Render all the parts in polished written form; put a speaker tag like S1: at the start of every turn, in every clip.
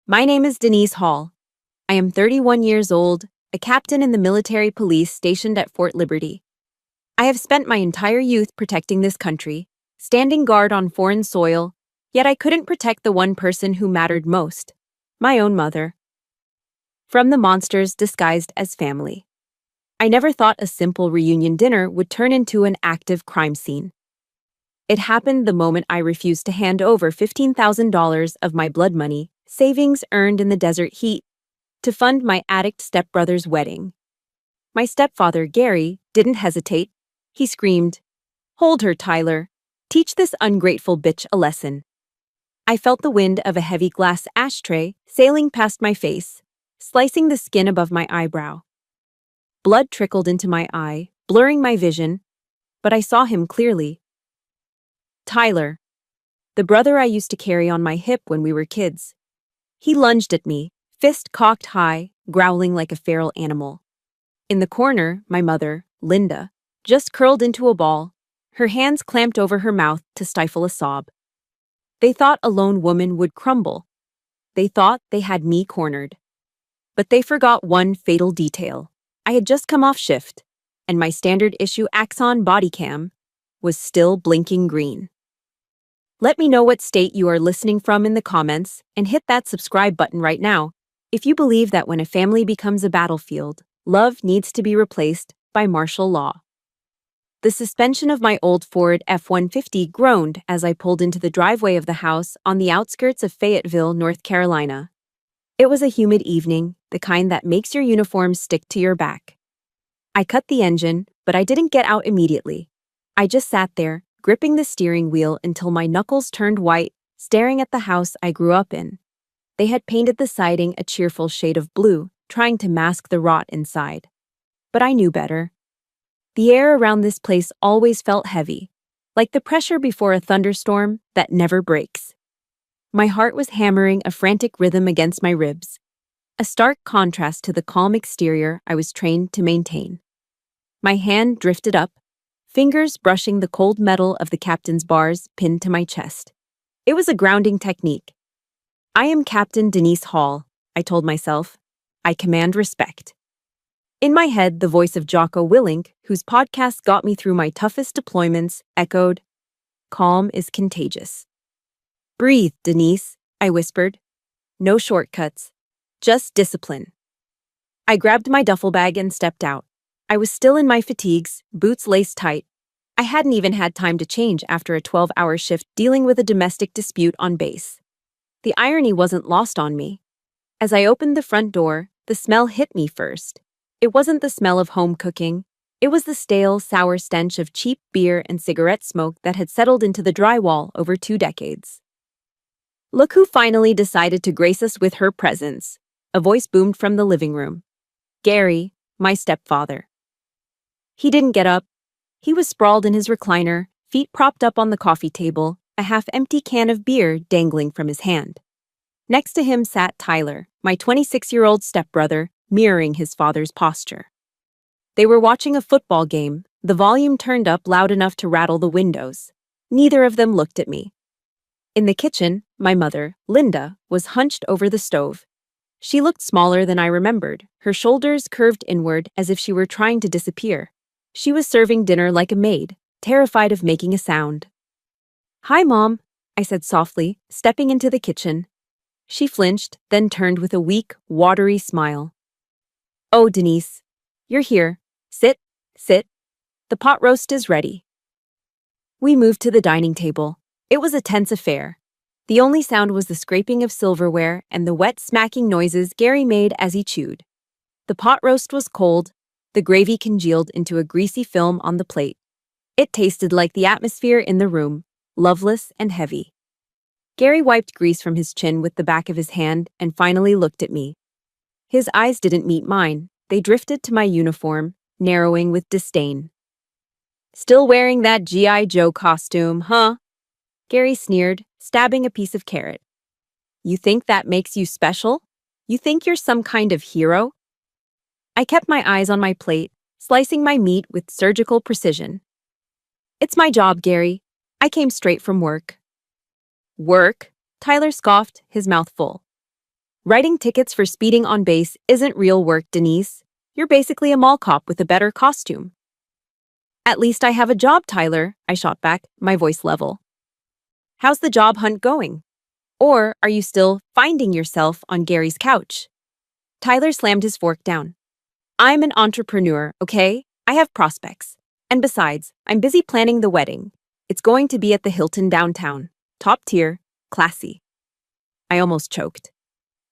S1: My name is Denise Hall. I am 31 years old, a captain in the military police stationed at Fort Liberty. I have spent my entire youth protecting this country, standing guard on foreign soil, yet I couldn't protect the one person who mattered most, my own mother. From the monsters disguised as family. I never thought a simple reunion dinner would turn into an active crime scene. It happened the moment I refused to hand over $15,000 of my blood money, savings earned in the desert heat, to fund my addict stepbrother's wedding. My stepfather, Gary, didn't hesitate. He screamed, "Hold her, Tyler. Teach this ungrateful bitch a lesson." I felt the wind of a heavy glass ashtray sailing past my face, slicing the skin above my eyebrow. Blood trickled into my eye, blurring my vision, but I saw him clearly. Tyler, the brother I used to carry on my hip when we were kids. He lunged at me, fist cocked high, growling like a feral animal. In the corner, my mother, Linda, just curled into a ball, her hands clamped over her mouth to stifle a sob. They thought a lone woman would crumble. They thought they had me cornered. But they forgot one fatal detail. I had just come off shift, and my standard issue Axon body cam was still blinking green. Let me know what state you are listening from in the comments and hit that subscribe button right now if you believe that when a family becomes a battlefield, love needs to be replaced by martial law. The suspension of my old Ford F-150 groaned as I pulled into the driveway of the house on the outskirts of Fayetteville, North Carolina. It was a humid evening, the kind that makes your uniform stick to your back. I cut the engine, but I didn't get out immediately. I just sat there, gripping the steering wheel until my knuckles turned white, staring at the house I grew up in. They had painted the siding a cheerful shade of blue, trying to mask the rot inside. But I knew better. The air around this place always felt heavy, like the pressure before a thunderstorm that never breaks. My heart was hammering a frantic rhythm against my ribs, a stark contrast to the calm exterior I was trained to maintain. My hand drifted up, fingers brushing the cold metal of the captain's bars pinned to my chest. It was a grounding technique. I am Captain Denise Hall, I told myself. I command respect. In my head, the voice of Jocko Willink, whose podcast got me through my toughest deployments, echoed, "Calm is contagious." "Breathe, Denise," I whispered. "No shortcuts. Just discipline." I grabbed my duffel bag and stepped out. I was still in my fatigues, boots laced tight. I hadn't even had time to change after a 12-hour shift dealing with a domestic dispute on base. The irony wasn't lost on me. As I opened the front door, the smell hit me first. It wasn't the smell of home cooking. It was the stale, sour stench of cheap beer and cigarette smoke that had settled into the drywall over 2 decades. "Look who finally decided to grace us with her presence," a voice boomed from the living room. Gary, my stepfather. He didn't get up. He was sprawled in his recliner, feet propped up on the coffee table, a half-empty can of beer dangling from his hand. Next to him sat Tyler, my 26-year-old stepbrother, mirroring his father's posture. They were watching a football game, the volume turned up loud enough to rattle the windows. Neither of them looked at me. In the kitchen, my mother, Linda, was hunched over the stove. She looked smaller than I remembered, her shoulders curved inward as if she were trying to disappear. She was serving dinner like a maid, terrified of making a sound. "Hi, Mom," I said softly, stepping into the kitchen. She flinched, then turned with a weak, watery smile. "Oh, Denise, you're here. Sit, sit. The pot roast is ready." We moved to the dining table. It was a tense affair. The only sound was the scraping of silverware and the wet smacking noises Gary made as he chewed. The pot roast was cold, the gravy congealed into a greasy film on the plate. It tasted like the atmosphere in the room, loveless and heavy. Gary wiped grease from his chin with the back of his hand and finally looked at me. His eyes didn't meet mine. They drifted to my uniform, narrowing with disdain. "Still wearing that G.I. Joe costume, huh?" Gary sneered, stabbing a piece of carrot. "You think that makes you special? You think you're some kind of hero?" I kept my eyes on my plate, slicing my meat with surgical precision. "It's my job, Gary. I came straight from work." "Work?" Tyler scoffed, his mouth full. Writing tickets for speeding on base isn't real work, Denise. You're basically a mall cop with a better costume. At least I have a job, Tyler, I shot back, my voice level. How's the job hunt going? Or are you still finding yourself on Gary's couch? Tyler slammed his fork down. I'm an entrepreneur, okay? I have prospects. And besides, I'm busy planning the wedding. It's going to be at the Hilton downtown. Top tier, classy. I almost choked.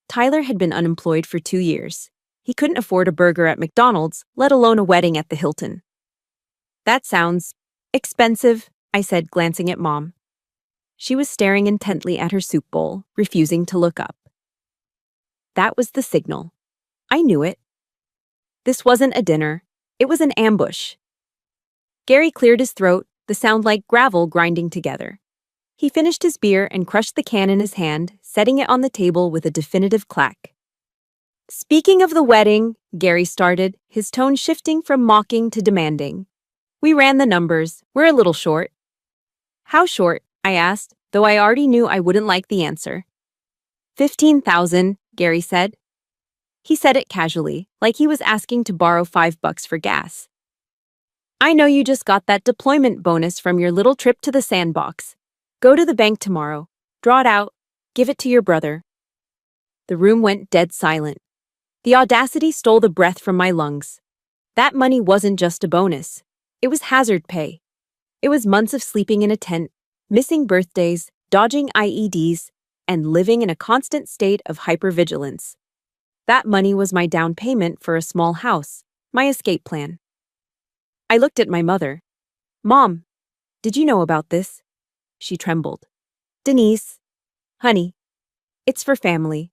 S1: Tyler had been unemployed for 2 years. He couldn't afford a burger at McDonald's, let alone a wedding at the Hilton. That sounds expensive, I said, glancing at Mom. She was staring intently at her soup bowl, refusing to look up. That was the signal. I knew it. This wasn't a dinner. It was an ambush. Gary cleared his throat, the sound like gravel grinding together. He finished his beer and crushed the can in his hand, setting it on the table with a definitive clack. Speaking of the wedding, Gary started, his tone shifting from mocking to demanding. We ran the numbers. We're a little short. How short? I asked, though I already knew I wouldn't like the answer. 15,000, Gary said. He said it casually, like he was asking to borrow $5 for gas. I know you just got that deployment bonus from your little trip to the sandbox. Go to the bank tomorrow, draw it out, give it to your brother. The room went dead silent. The audacity stole the breath from my lungs. That money wasn't just a bonus. It was hazard pay. It was months of sleeping in a tent, missing birthdays, dodging IEDs, and living in a constant state of hypervigilance. That money was my down payment for a small house, my escape plan. I looked at my mother. Mom, did you know about this? She trembled. Denise, honey, it's for family.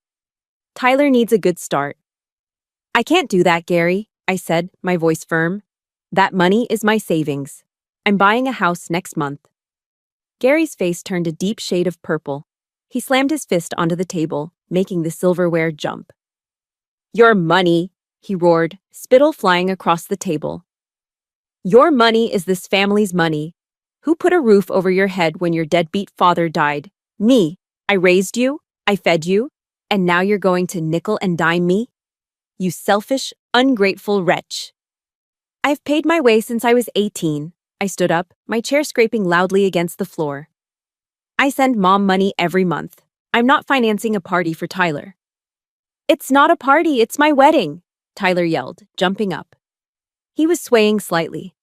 S1: Tyler needs a good start. I can't do that, Gary, I said, my voice firm. That money is my savings. I'm buying a house next month. Gary's face turned a deep shade of purple. He slammed his fist onto the table, making the silverware jump. Your money, he roared, spittle flying across the table. Your money is this family's money. Who put a roof over your head when your deadbeat father died? Me. I raised you, I fed you, and now you're going to nickel and dime me? You selfish, ungrateful wretch. I've paid my way since I was 18. I stood up, my chair scraping loudly against the floor. I send Mom money every month. I'm not financing a party for Tyler. It's not a party, it's my wedding, Tyler yelled, jumping up. He was swaying slightly.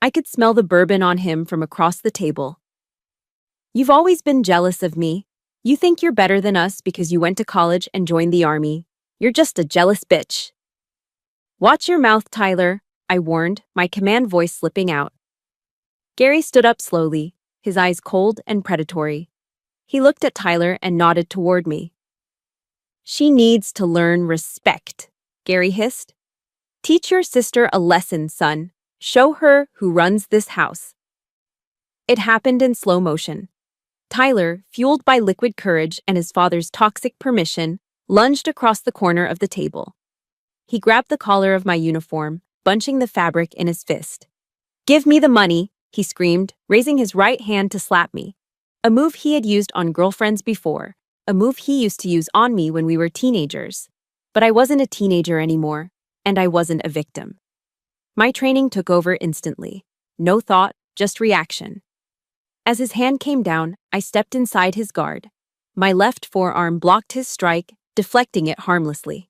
S1: I could smell the bourbon on him from across the table. You've always been jealous of me. You think you're better than us because you went to college and joined the army. You're just a jealous bitch. Watch your mouth, Tyler, I warned, my command voice slipping out. Gary stood up slowly, his eyes cold and predatory. He looked at Tyler and nodded toward me. She needs to learn respect, Gary hissed. Teach your sister a lesson, son. Show her who runs this house. It happened in slow motion. Tyler, fueled by liquid courage and his father's toxic permission, lunged across the corner of the table. He grabbed the collar of my uniform, bunching the fabric in his fist. Give me the money, he screamed, raising his right hand to slap me. A move he had used on girlfriends before, a move he used to use on me when we were teenagers. But I wasn't a teenager anymore, and I wasn't a victim. My training took over instantly. No thought, just reaction. As his hand came down, I stepped inside his guard. My left forearm blocked his strike, deflecting it harmlessly.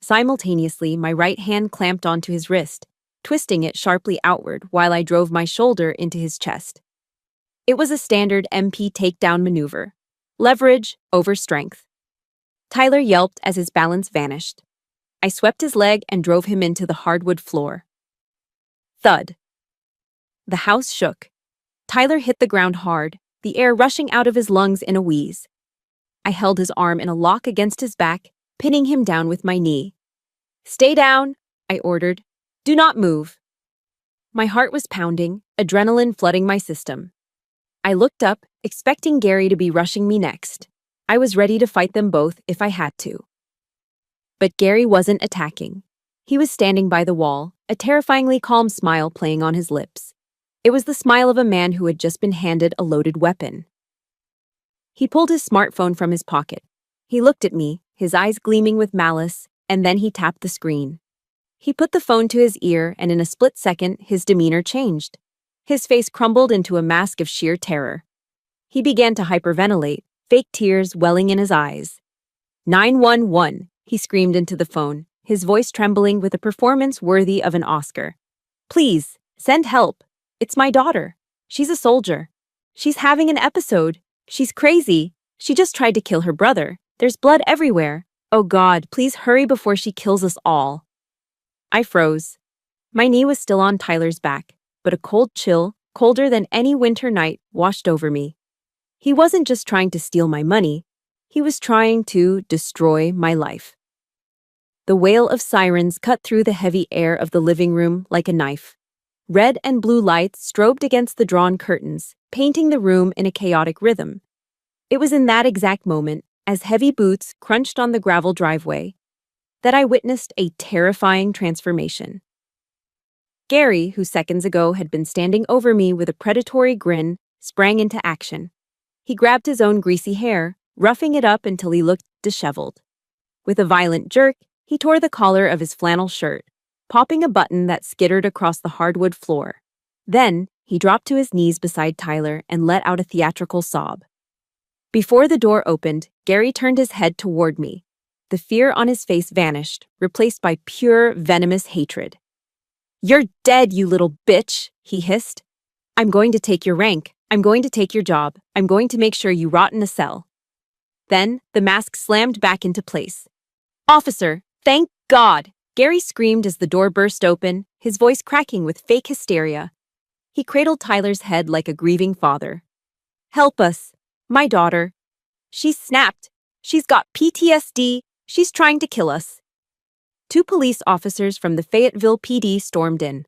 S1: Simultaneously, my right hand clamped onto his wrist, twisting it sharply outward while I drove my shoulder into his chest. It was a standard MP takedown maneuver. Leverage over strength. Tyler yelped as his balance vanished. I swept his leg and drove him into the hardwood floor. Thud. The house shook. Tyler hit the ground hard, the air rushing out of his lungs in a wheeze. I held his arm in a lock against his back, pinning him down with my knee. Stay down, I ordered. Do not move. My heart was pounding, adrenaline flooding my system. I looked up, expecting Gary to be rushing me next. I was ready to fight them both if I had to. But Gary wasn't attacking. He was standing by the wall, a terrifyingly calm smile playing on his lips. It was the smile of a man who had just been handed a loaded weapon. He pulled his smartphone from his pocket. He looked at me, his eyes gleaming with malice, and then he tapped the screen. He put the phone to his ear, and in a split second, his demeanor changed. His face crumbled into a mask of sheer terror. He began to hyperventilate, fake tears welling in his eyes. 911, he screamed into the phone, his voice trembling with a performance worthy of an Oscar. Please, send help. It's my daughter. She's a soldier. She's having an episode. She's crazy. She just tried to kill her brother. There's blood everywhere. Oh God, please hurry before she kills us all. I froze. My knee was still on Tyler's back, but a cold chill, colder than any winter night, washed over me. He wasn't just trying to steal my money. He was trying to destroy my life. The wail of sirens cut through the heavy air of the living room like a knife. Red and blue lights strobed against the drawn curtains, painting the room in a chaotic rhythm. It was in that exact moment, as heavy boots crunched on the gravel driveway, that I witnessed a terrifying transformation. Gary, who seconds ago had been standing over me with a predatory grin, sprang into action. He grabbed his own greasy hair, roughing it up until he looked disheveled. With a violent jerk, he tore the collar of his flannel shirt, popping a button that skittered across the hardwood floor. Then, he dropped to his knees beside Tyler and let out a theatrical sob. Before the door opened, Gary turned his head toward me. The fear on his face vanished, replaced by pure, venomous hatred. "You're dead, you little bitch," he hissed. "I'm going to take your rank. I'm going to take your job. I'm going to make sure you rot in a cell." Then, the mask slammed back into place. "Officer, thank God!" Gary screamed as the door burst open, his voice cracking with fake hysteria. He cradled Tyler's head like a grieving father. "Help us. My daughter. She's snapped. She's got PTSD. She's trying to kill us." Two police officers from the Fayetteville PD stormed in.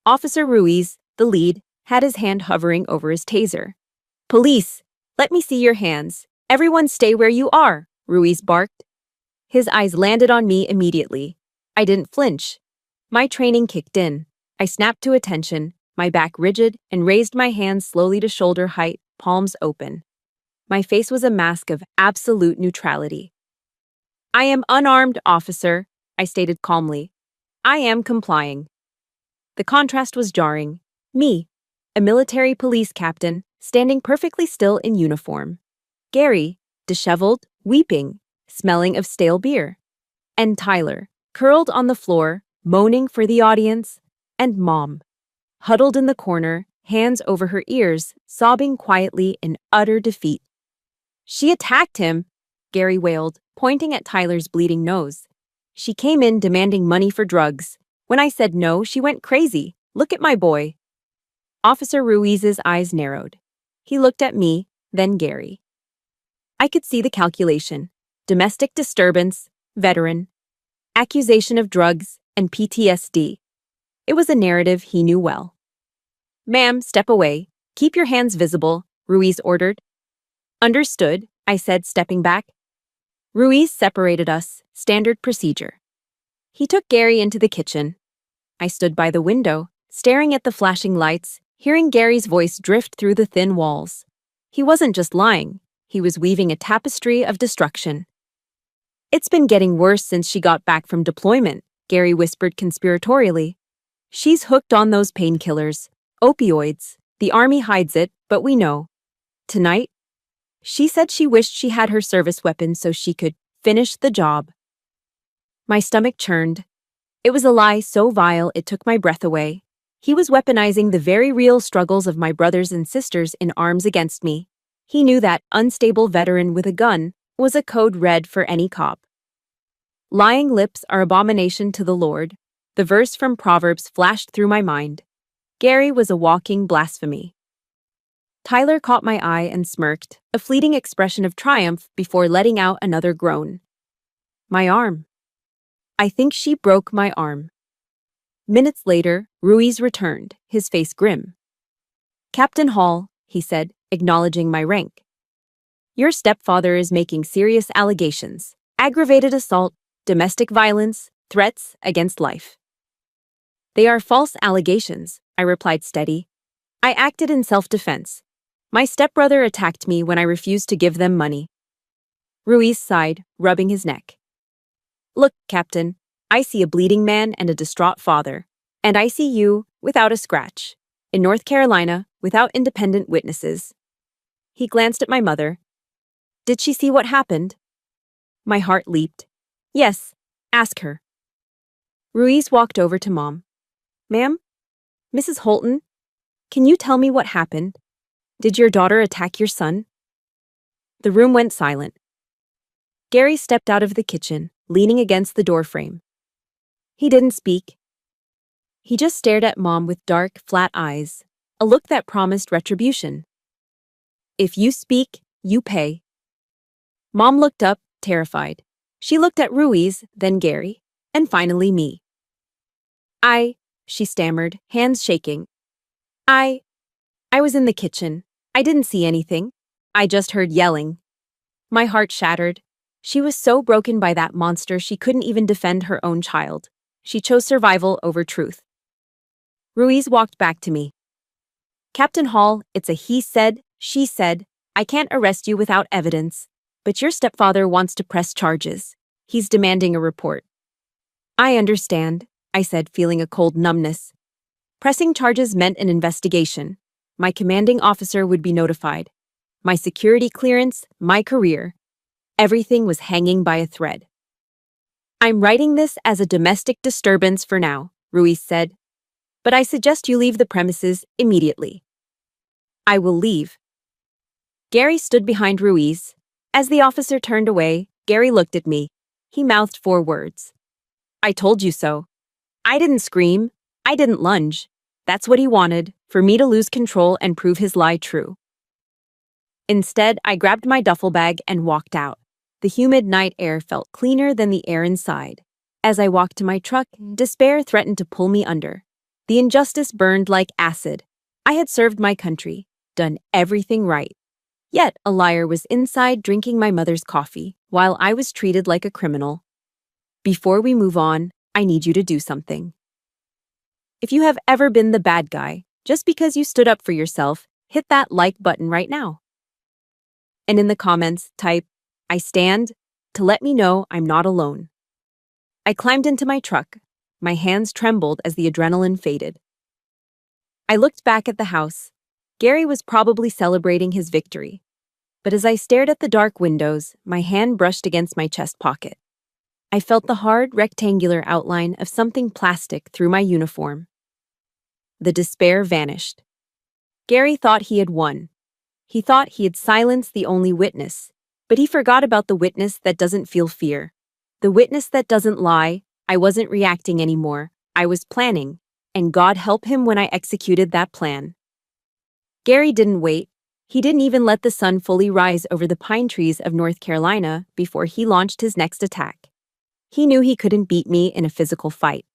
S1: Officer Ruiz, the lead, had his hand hovering over his taser. "Police, let me see your hands. Everyone stay where you are," Ruiz barked. His eyes landed on me immediately. I didn't flinch. My training kicked in. I snapped to attention, my back rigid, and raised my hands slowly to shoulder height, palms open. My face was a mask of absolute neutrality. "I am unarmed, officer," I stated calmly. "I am complying." The contrast was jarring. Me, a military police captain, standing perfectly still in uniform. Gary, disheveled, weeping, smelling of stale beer. And Tyler, curled on the floor, moaning for the audience, and Mom, huddled in the corner, hands over her ears, sobbing quietly in utter defeat. "She attacked him," Gary wailed, pointing at Tyler's bleeding nose. "She came in demanding money for drugs. When I said no, she went crazy. Look at my boy." Officer Ruiz's eyes narrowed. He looked at me, then Gary. I could see the calculation. Domestic disturbance, veteran, accusation of drugs, and PTSD. It was a narrative he knew well. "Ma'am, step away. Keep your hands visible," Ruiz ordered. "Understood," I said, stepping back. Ruiz separated us, standard procedure. He took Gary into the kitchen. I stood by the window, staring at the flashing lights, hearing Gary's voice drift through the thin walls. He wasn't just lying. He was weaving a tapestry of destruction. "It's been getting worse since she got back from deployment," Gary whispered conspiratorially. "She's hooked on those painkillers, opioids. The army hides it, but we know. Tonight, she said she wished she had her service weapon so she could finish the job." My stomach churned. It was a lie so vile it took my breath away. He was weaponizing the very real struggles of my brothers and sisters in arms against me. He knew that unstable veteran with a gun was a code red for any cop. "Lying lips are abomination to the Lord." The verse from Proverbs flashed through my mind. Gary was a walking blasphemy. Tyler caught my eye and smirked, a fleeting expression of triumph before letting out another groan. "My arm. I think she broke my arm." Minutes later, Ruiz returned, his face grim. "Captain Hall," he said, acknowledging my rank. "Your stepfather is making serious allegations. Aggravated assault, domestic violence, threats against life." "They are false allegations," I replied steady. "I acted in self-defense. My stepbrother attacked me when I refused to give them money." Ruiz sighed, rubbing his neck. Look, Captain, I see a bleeding man and a distraught father. And I see you, without a scratch, in North Carolina, without independent witnesses. He glanced at my mother. Did she see what happened? My heart leaped. Yes, ask her. Ruiz walked over to Mom. Ma'am? Mrs. Holton? Can you tell me what happened? Did your daughter attack your son? The room went silent. Gary stepped out of the kitchen, leaning against the doorframe. He didn't speak. He just stared at Mom with dark, flat eyes, a look that promised retribution. If you speak, you pay. Mom looked up, terrified. She looked at Ruiz, then Gary, and finally me. She stammered, hands shaking. I was in the kitchen. I didn't see anything. I just heard yelling. My heart shattered. She was so broken by that monster she couldn't even defend her own child. She chose survival over truth. Ruiz walked back to me. Captain Hall, it's a he said, she said. I can't arrest you without evidence. But your stepfather wants to press charges. He's demanding a report. I understand, I said, feeling a cold numbness. Pressing charges meant an investigation. My commanding officer would be notified. My security clearance, my career. Everything was hanging by a thread. I'm writing this as a domestic disturbance for now, Ruiz said. But I suggest you leave the premises immediately. I will leave. Gary stood behind Ruiz. As the officer turned away, Gary looked at me. He mouthed 4 words. I told you so. I didn't scream. I didn't lunge. That's what he wanted, for me to lose control and prove his lie true. Instead, I grabbed my duffel bag and walked out. The humid night air felt cleaner than the air inside. As I walked to my truck, despair threatened to pull me under. The injustice burned like acid. I had served my country, done everything right. Yet a liar was inside drinking my mother's coffee, while I was treated like a criminal. Before we move on, I need you to do something. If you have ever been the bad guy, just because you stood up for yourself, hit that like button right now. And in the comments, type, I stand, to let me know I'm not alone. I climbed into my truck. My hands trembled as the adrenaline faded. I looked back at the house. Gary was probably celebrating his victory. But as I stared at the dark windows, my hand brushed against my chest pocket. I felt the hard, rectangular outline of something plastic through my uniform. The despair vanished. Gary thought he had won. He thought he had silenced the only witness, but he forgot about the witness that doesn't feel fear. The witness that doesn't lie. I wasn't reacting anymore. I was planning, and God help him when I executed that plan. Gary didn't wait. He didn't even let the sun fully rise over the pine trees of North Carolina before he launched his next attack. He knew he couldn't beat me in a physical fight.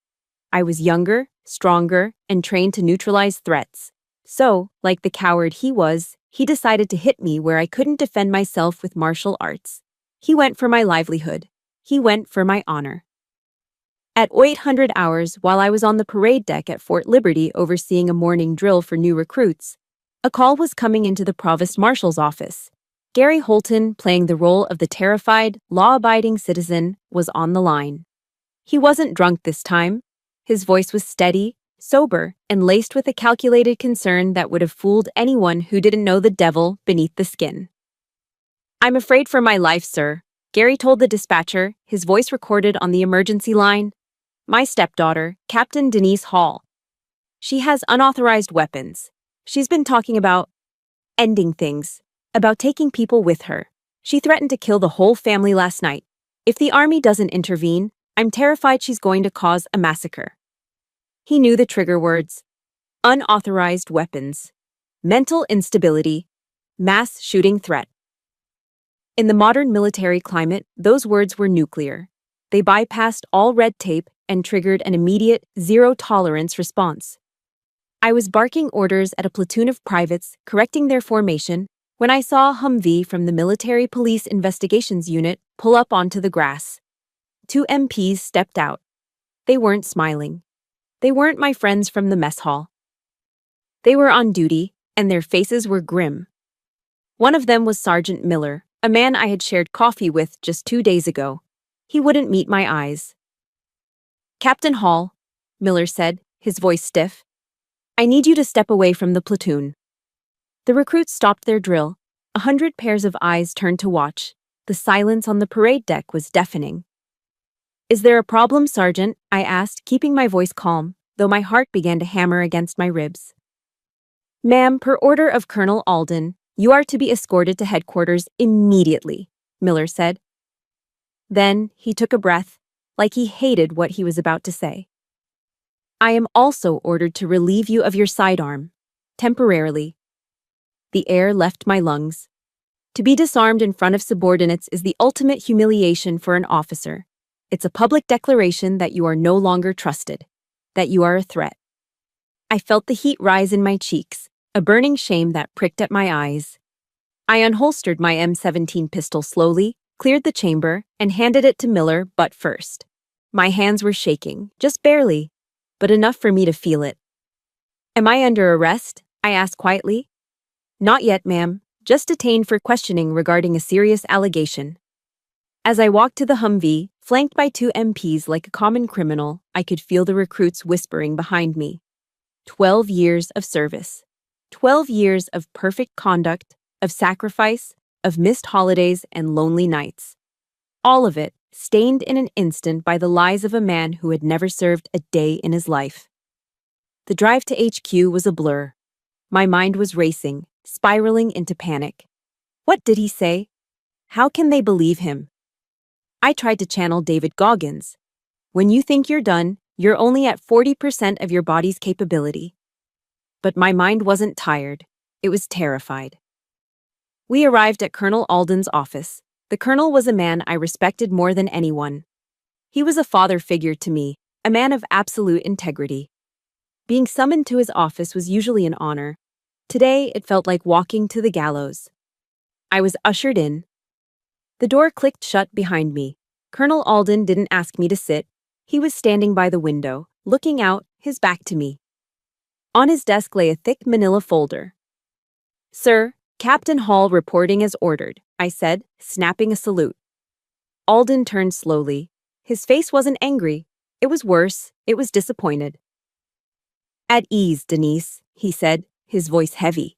S1: I was younger, stronger, and trained to neutralize threats. So, like the coward he was, he decided to hit me where I couldn't defend myself with martial arts. He went for my livelihood. He went for my honor. At 800 hours, while I was on the parade deck at Fort Liberty overseeing a morning drill for new recruits, a call was coming into the Provost Marshal's office. Gary Holton, playing the role of the terrified, law-abiding citizen, was on the line. He wasn't drunk this time. His voice was steady, sober, and laced with a calculated concern that would have fooled anyone who didn't know the devil beneath the skin. I'm afraid for my life, sir, Gary told the dispatcher, his voice recorded on the emergency line. My stepdaughter, Captain Denise Hall. She has unauthorized weapons. She's been talking about ending things, about taking people with her. She threatened to kill the whole family last night. If the army doesn't intervene, I'm terrified she's going to cause a massacre. He knew the trigger words: unauthorized weapons, mental instability, mass shooting threat. In the modern military climate, those words were nuclear. They bypassed all red tape and triggered an immediate, zero-tolerance response. I was barking orders at a platoon of privates, correcting their formation, when I saw a Humvee from the Military Police Investigations Unit pull up onto the grass. 2 MPs stepped out. They weren't smiling. They weren't my friends from the mess hall. They were on duty, and their faces were grim. One of them was Sergeant Miller, a man I had shared coffee with just 2 days ago. He wouldn't meet my eyes. "Captain Hall," Miller said, his voice stiff, "I need you to step away from the platoon." The recruits stopped their drill. 100 pairs of eyes turned to watch. The silence on the parade deck was deafening. "Is there a problem, Sergeant?" I asked, keeping my voice calm, though my heart began to hammer against my ribs. "Ma'am, per order of Colonel Alden, you are to be escorted to headquarters immediately," Miller said. Then he took a breath, like he hated what he was about to say. "I am also ordered to relieve you of your sidearm, temporarily." The air left my lungs. To be disarmed in front of subordinates is the ultimate humiliation for an officer. It's a public declaration that you are no longer trusted, that you are a threat. I felt the heat rise in my cheeks, a burning shame that pricked at my eyes. I unholstered my M17 pistol slowly, cleared the chamber, and handed it to Miller butt first. My hands were shaking, just barely, but enough for me to feel it. "Am I under arrest?" I asked quietly. "Not yet, ma'am. Just detained for questioning regarding a serious allegation." As I walked to the Humvee, flanked by 2 MPs like a common criminal, I could feel the recruits whispering behind me. 12 years of service. 12 years of perfect conduct, of sacrifice, of missed holidays and lonely nights. All of it stained in an instant by the lies of a man who had never served a day in his life. The drive to HQ was a blur. My mind was racing, spiraling into panic. What did he say? How can they believe him? I tried to channel David Goggins. When you think you're done, you're only at 40% of your body's capability. But my mind wasn't tired. It was terrified. We arrived at Colonel Alden's office. The colonel was a man I respected more than anyone. He was a father figure to me, a man of absolute integrity. Being summoned to his office was usually an honor. Today, it felt like walking to the gallows. I was ushered in. The door clicked shut behind me. Colonel Alden didn't ask me to sit. He was standing by the window, looking out, his back to me. On his desk lay a thick manila folder. "Sir, Captain Hall reporting as ordered," I said, snapping a salute. Alden turned slowly. His face wasn't angry. It was worse. It was disappointed. "At ease, Denise," he said, his voice heavy.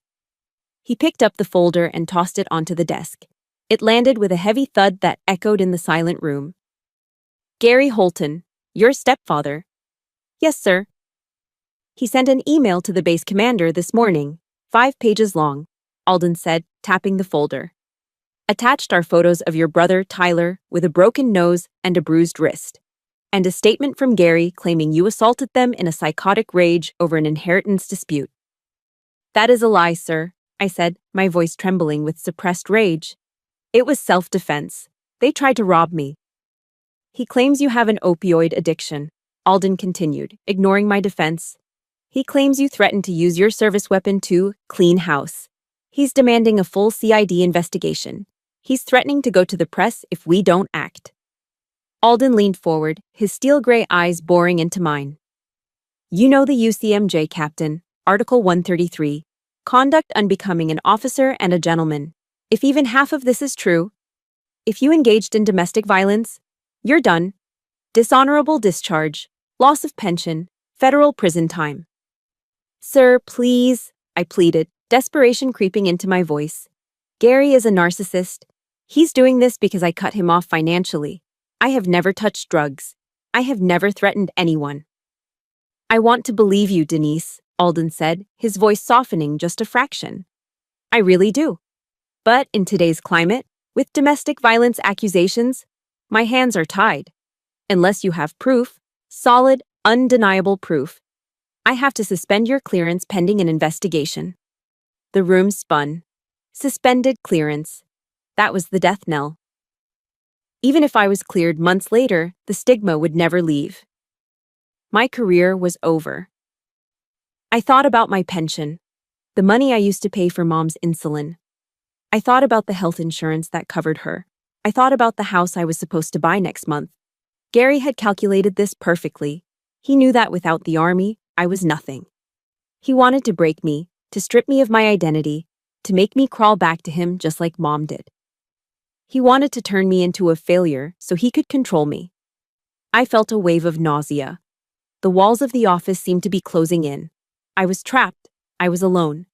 S1: He picked up the folder and tossed it onto the desk. It landed with a heavy thud that echoed in the silent room. "Gary Holton, your stepfather." "Yes, sir." "He sent an email to the base commander this morning, 5 pages long," Alden said, tapping the folder. "Attached are photos of your brother, Tyler, with a broken nose and a bruised wrist, and a statement from Gary claiming you assaulted them in a psychotic rage over an inheritance dispute." "That is a lie, sir," I said, my voice trembling with suppressed rage. "It was self-defense. They tried to rob me." "He claims you have an opioid addiction," Alden continued, ignoring my defense. "He claims you threatened to use your service weapon to clean house. He's demanding a full CID investigation. He's threatening to go to the press if we don't act." Alden leaned forward, his steel-gray eyes boring into mine. "You know the UCMJ, Captain. Article 133. Conduct unbecoming an officer and a gentleman. If even half of this is true, if you engaged in domestic violence, you're done. Dishonorable discharge, loss of pension, federal prison time." "Sir, please," I pleaded, desperation creeping into my voice. "Gary is a narcissist. He's doing this because I cut him off financially. I have never touched drugs. I have never threatened anyone." "I want to believe you, Denise," Alden said, his voice softening just a fraction. "I really do. But in today's climate, with domestic violence accusations, my hands are tied. Unless you have proof, solid, undeniable proof, I have to suspend your clearance pending an investigation." The room spun. Suspended clearance. That was the death knell. Even if I was cleared months later, the stigma would never leave. My career was over. I thought about my pension, the money I used to pay for Mom's insulin. I thought about the health insurance that covered her. I thought about the house I was supposed to buy next month. Gary had calculated this perfectly. He knew that without the army, I was nothing. He wanted to break me, to strip me of my identity, to make me crawl back to him just like Mom did. He wanted to turn me into a failure so he could control me. I felt a wave of nausea. The walls of the office seemed to be closing in. I was trapped. I was alone.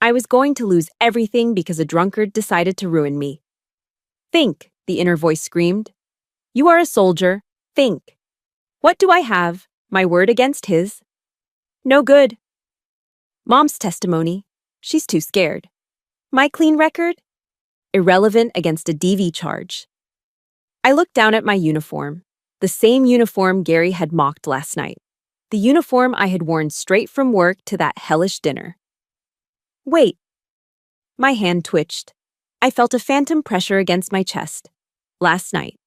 S1: I was going to lose everything because a drunkard decided to ruin me. Think, the inner voice screamed. You are a soldier. Think. What do I have? My word against his? No good. Mom's testimony. She's too scared. My clean record? Irrelevant against a DV charge. I looked down at my uniform, the same uniform Gary had mocked last night, the uniform I had worn straight from work to that hellish dinner. Wait. My hand twitched. I felt a phantom pressure against my chest. Last night.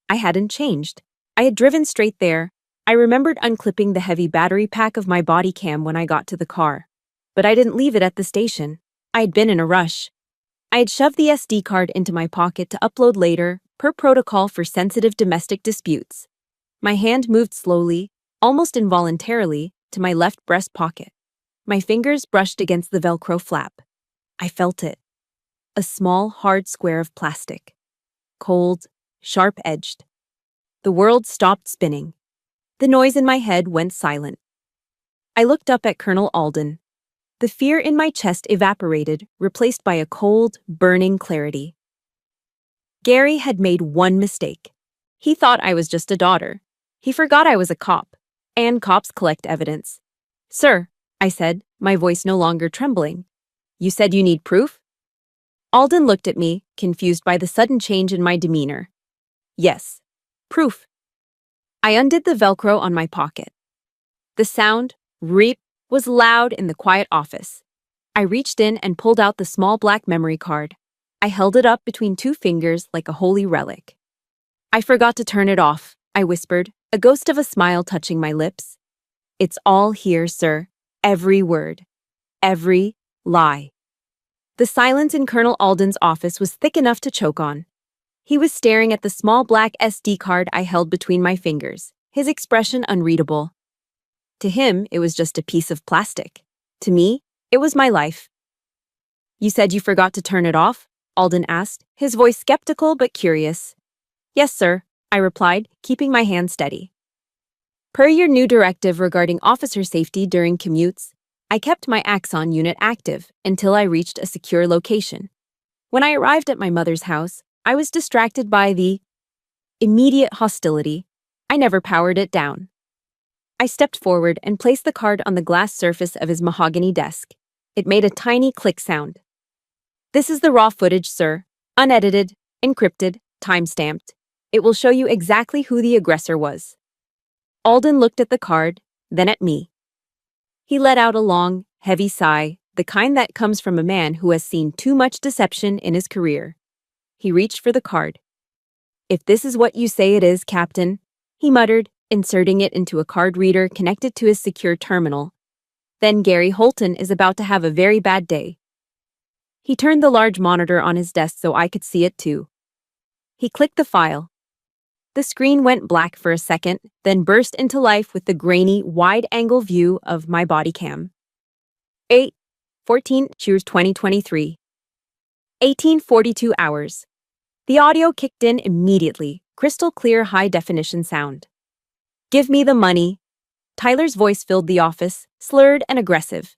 S1: I hadn't changed. I had driven straight there. I remembered unclipping the heavy battery pack of my body cam when I got to the car. But I didn't leave it at the station. I had been in a rush. I had shoved the SD card into my pocket to upload later, per protocol for sensitive domestic disputes. My hand moved slowly, almost involuntarily, to my left breast pocket. My fingers brushed against the Velcro flap. I felt it. A small, hard square of plastic. Cold, sharp-edged. The world stopped spinning. The noise in my head went silent. I looked up at Colonel Alden. The fear in my chest evaporated, replaced by a cold, burning clarity. Gary had made one mistake. He thought I was just a daughter. He forgot I was a cop, and cops collect evidence. Sir, I said, my voice no longer trembling. You said you need proof? Alden looked at me, confused by the sudden change in my demeanor. Yes, proof. I undid the Velcro on my pocket. The sound, reep, was loud in the quiet office. I reached in and pulled out the small black memory card. I held it up between two fingers like a holy relic. I forgot to turn it off, I whispered, a ghost of a smile touching my lips. It's all here, sir. Every word. Every lie. The silence in Colonel Alden's office was thick enough to choke on. He was staring at the small black SD card I held between my fingers, his expression unreadable. To him, it was just a piece of plastic. To me, it was my life. You said you forgot to turn it off? Alden asked, his voice skeptical but curious. Yes, sir, I replied, keeping my hand steady. Per your new directive regarding officer safety during commutes, I kept my Axon unit active until I reached a secure location. When I arrived at my mother's house, I was distracted by the immediate hostility. I never powered it down. I stepped forward and placed the card on the glass surface of his mahogany desk. It made a tiny click sound. This is the raw footage, sir. Unedited, encrypted, time-stamped. It will show you exactly who the aggressor was. Alden looked at the card, then at me. He let out a long, heavy sigh, the kind that comes from a man who has seen too much deception in his career. He reached for the card. If this is what you say it is, Captain, he muttered, inserting it into a card reader connected to his secure terminal. Then Gary Holton is about to have a very bad day. He turned the large monitor on his desk so I could see it too. He clicked the file. The screen went black for a second, then burst into life with the grainy, wide-angle view of my body cam. 8/14 2023. 18:42 hours. The audio kicked in immediately, crystal clear high-definition sound. Give me the money. Tyler's voice filled the office, slurred and aggressive.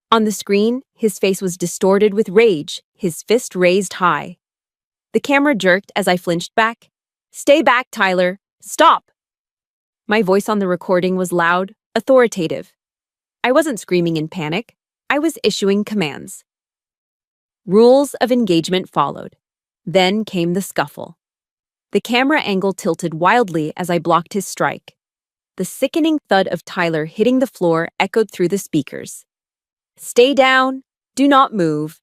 S1: On the screen, his face was distorted with rage, his fist raised high. The camera jerked as I flinched back. Stay back, Tyler. Stop! My voice on the recording was loud, authoritative. I wasn't screaming in panic. I was issuing commands. Rules of engagement followed. Then came the scuffle. The camera angle tilted wildly as I blocked his strike. The sickening thud of Tyler hitting the floor echoed through the speakers. Stay down. Do not move.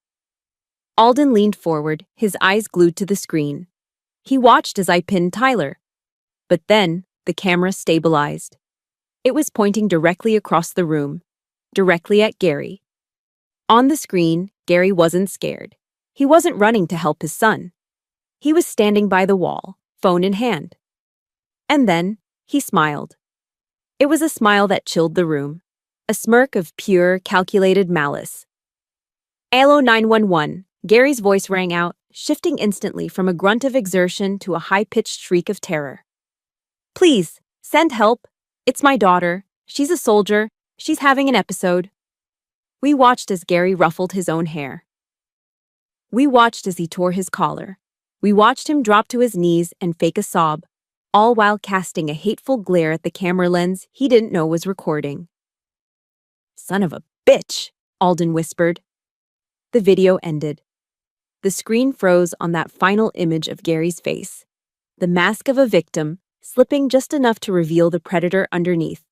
S1: Alden leaned forward, his eyes glued to the screen. He watched as I pinned Tyler. But then, the camera stabilized. It was pointing directly across the room, directly at Gary. On the screen, Gary wasn't scared. He wasn't running to help his son. He was standing by the wall, phone in hand. And then, he smiled. It was a smile that chilled the room, a smirk of pure, calculated malice. Allo 911, Gary's voice rang out, shifting instantly from a grunt of exertion to a high-pitched shriek of terror. "Please, send help. It's my daughter. She's a soldier. She's having an episode." We watched as Gary ruffled his own hair. We watched as he tore his collar. We watched him drop to his knees and fake a sob, all while casting a hateful glare at the camera lens he didn't know was recording. "Son of a bitch," Alden whispered. The video ended. The screen froze on that final image of Gary's face, the mask of a victim, slipping just enough to reveal the predator underneath.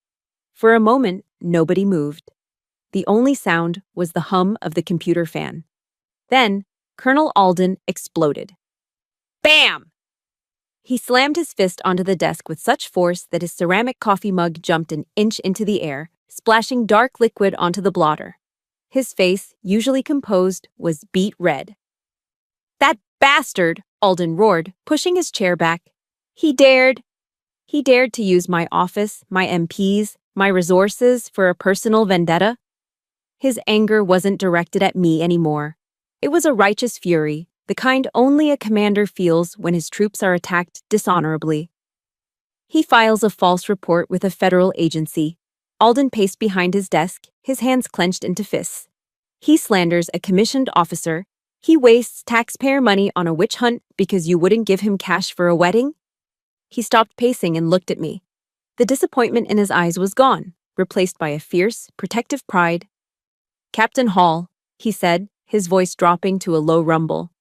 S1: For a moment, nobody moved. The only sound was the hum of the computer fan. Then, Colonel Alden exploded. Bam! He slammed his fist onto the desk with such force that his ceramic coffee mug jumped an inch into the air, splashing dark liquid onto the blotter. His face, usually composed, was beet red. "That bastard!" Alden roared, pushing his chair back. He dared to use my office, my MPs, my resources for a personal vendetta." His anger wasn't directed at me anymore. It was a righteous fury, the kind only a commander feels when his troops are attacked dishonorably. He files a false report with a federal agency. Alden paced behind his desk, his hands clenched into fists. He slanders a commissioned officer. He wastes taxpayer money on a witch hunt because you wouldn't give him cash for a wedding? He stopped pacing and looked at me. The disappointment in his eyes was gone, replaced by a fierce, protective pride. "Captain Hall," he said, his voice dropping to a low rumble.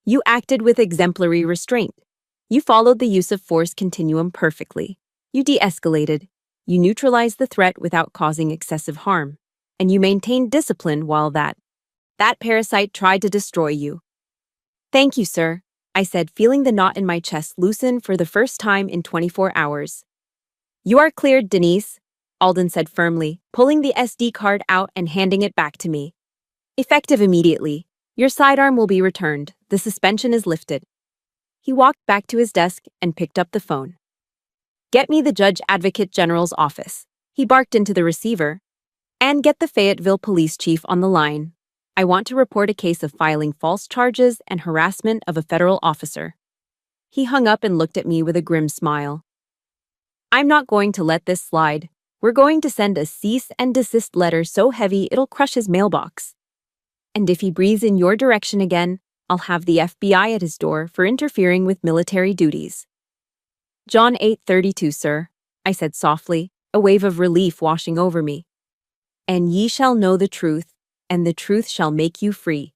S1: "You acted with exemplary restraint. You followed the use of force continuum perfectly. You de-escalated. You neutralized the threat without causing excessive harm. And you maintained discipline while that parasite tried to destroy you." "Thank you, sir," I said, feeling the knot in my chest loosen for the first time in 24 hours. "You are cleared, Denise," Alden said firmly, pulling the SD card out and handing it back to me. "Effective immediately. Your sidearm will be returned. The suspension is lifted." He walked back to his desk and picked up the phone. "Get me the Judge Advocate General's office," he barked into the receiver. "And get the Fayetteville police chief on the line. I want to report a case of filing false charges and harassment of a federal officer." He hung up and looked at me with a grim smile. "I'm not going to let this slide. We're going to send a cease and desist letter so heavy it'll crush his mailbox. And if he breathes in your direction again, I'll have the FBI at his door for interfering with military duties." "John 8:32, sir," I said softly, a wave of relief washing over me. "And ye shall know the truth, and the truth shall make you free."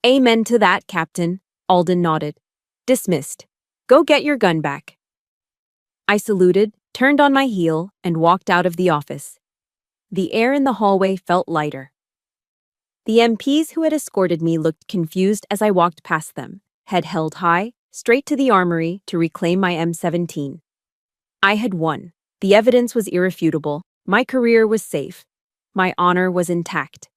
S1: "Amen to that, Captain," Alden nodded. "Dismissed. Go get your gun back." I saluted, turned on my heel, and walked out of the office. The air in the hallway felt lighter. The MPs who had escorted me looked confused as I walked past them, head held high, straight to the armory to reclaim my M17. I had won. The evidence was irrefutable. My career was safe. My honor was intact.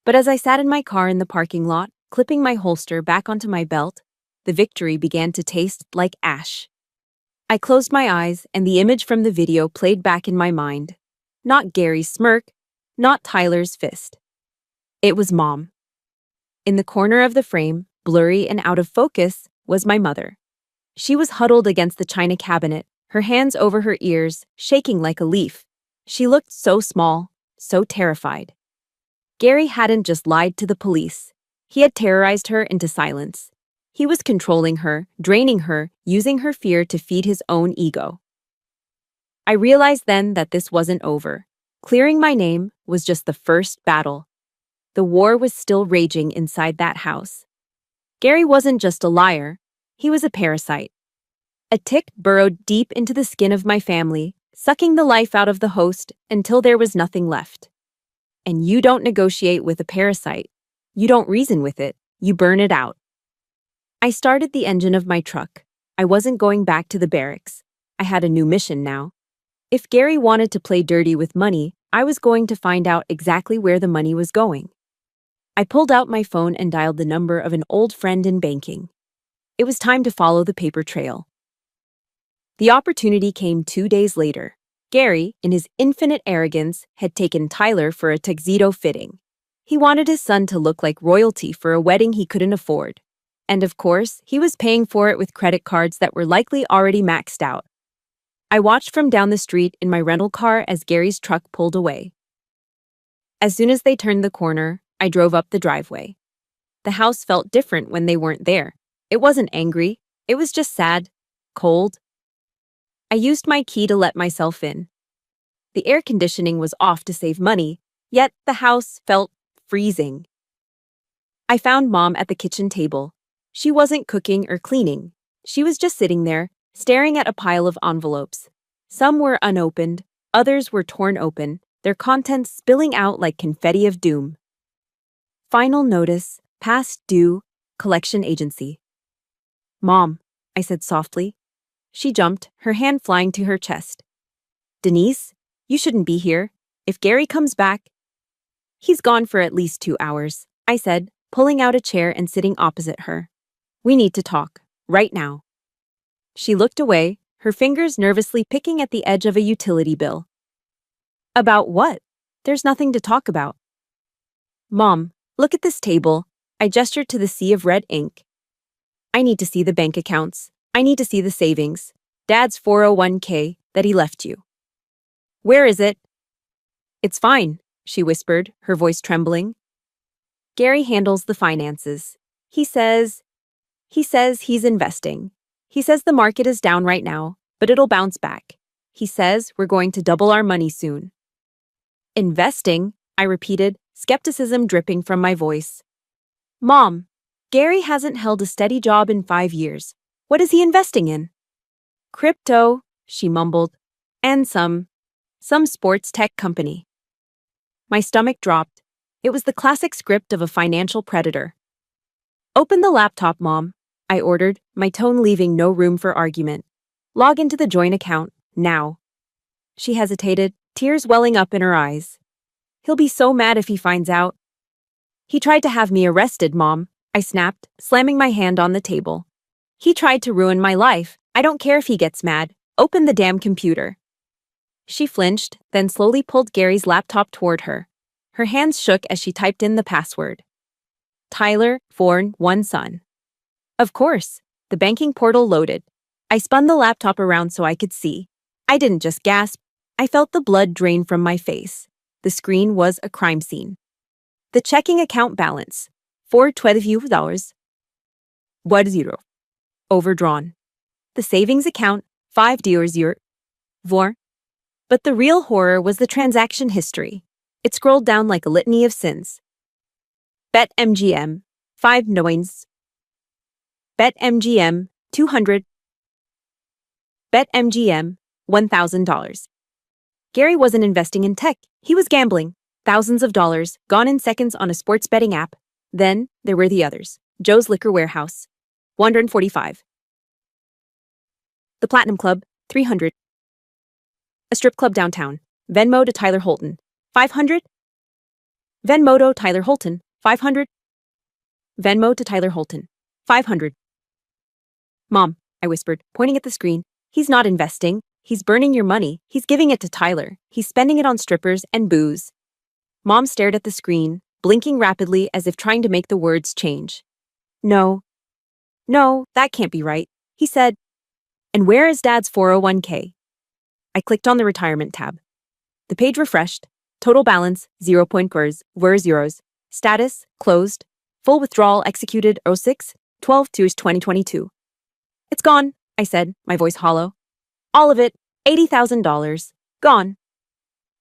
S1: But as I sat in my car in the parking lot, clipping my holster back onto my belt, the victory began to taste like ash. I closed my eyes, and the image from the video played back in my mind. Not Gary's smirk, not Tyler's fist. It was Mom. In the corner of the frame, blurry and out of focus, was my mother. She was huddled against the china cabinet, her hands over her ears, shaking like a leaf. She looked so small, so terrified. Gary hadn't just lied to the police. He had terrorized her into silence. He was controlling her, draining her, using her fear to feed his own ego. I realized then that this wasn't over. Clearing my name was just the first battle. The war was still raging inside that house. Gary wasn't just a liar. He was a parasite. A tick burrowed deep into the skin of my family, sucking the life out of the host until there was nothing left. And you don't negotiate with a parasite. You don't reason with it. You burn it out. I started the engine of my truck. I wasn't going back to the barracks. I had a new mission now. If Gary wanted to play dirty with money, I was going to find out exactly where the money was going. I pulled out my phone and dialed the number of an old friend in banking. It was time to follow the paper trail. The opportunity came 2 days later. Gary, in his infinite arrogance, had taken Tyler for a tuxedo fitting. He wanted his son to look like royalty for a wedding he couldn't afford. And of course, he was paying for it with credit cards that were likely already maxed out. I watched from down the street in my rental car as Gary's truck pulled away. As soon as they turned the corner, I drove up the driveway. The house felt different when they weren't there. It wasn't angry. It was just sad, cold. I used my key to let myself in. The air conditioning was off to save money, yet the house felt freezing. I found Mom at the kitchen table. She wasn't cooking or cleaning. She was just sitting there, staring at a pile of envelopes. Some were unopened, others were torn open, their contents spilling out like confetti of doom. Final notice, past due, collection agency. Mom, I said softly. She jumped, her hand flying to her chest. Denise, you shouldn't be here. If Gary comes back... He's gone for at least 2 hours, I said, pulling out a chair and sitting opposite her. We need to talk, right now. She looked away, her fingers nervously picking at the edge of a utility bill. About what? There's nothing to talk about. Mom, look at this table. I gestured to the sea of red ink. I need to see the bank accounts. I need to see the savings. Dad's 401k that he left you. Where is it? It's fine, she whispered, her voice trembling. Gary handles the finances. He says he's investing. He says the market is down right now, but it'll bounce back. He says we're going to double our money soon. Investing, I repeated, skepticism dripping from my voice. Mom, Gary hasn't held a steady job in 5 years. What is he investing in? Crypto, she mumbled, and some sports tech company. My stomach dropped. It was the classic script of a financial predator. Open the laptop, Mom, I ordered, my tone leaving no room for argument. Log into the joint account, now. She hesitated, tears welling up in her eyes. He'll be so mad if he finds out. He tried to have me arrested, Mom, I snapped, slamming my hand on the table. He tried to ruin my life. I don't care if he gets mad. Open the damn computer. She flinched, then slowly pulled Gary's laptop toward her. Her hands shook as she typed in the password. Tyler, born, 1 son. Of course, the banking portal loaded. I spun the laptop around so I could see. I didn't just gasp. I felt the blood drain from my face. The screen was a crime scene. The checking account balance, $412. 10. Overdrawn. The savings account, $5. 4. But the real horror was the transaction history. It scrolled down like a litany of sins. BetMGM, 5 noins. BetMGM, 200. BetMGM, $1,000. Gary wasn't investing in tech. He was gambling. Thousands of dollars, gone in seconds on a sports betting app. Then, there were the others. Joe's Liquor Warehouse, 145. The Platinum Club, 300. A strip club downtown. Venmo to Tyler Holton, 500. Venmo to Tyler Holton, 500. Venmo to Tyler Holton, 500. Mom, I whispered, pointing at the screen. He's not investing. He's burning your money. He's giving it to Tyler. He's spending it on strippers and booze. Mom stared at the screen, blinking rapidly as if trying to make the words change. No, that can't be right, he said. And where is Dad's 401k? I clicked on the retirement tab. The page refreshed. Total balance, 0.0. Status, closed. Full withdrawal executed 06/12/2022. It's gone, I said, my voice hollow. All of it, $80,000. Gone.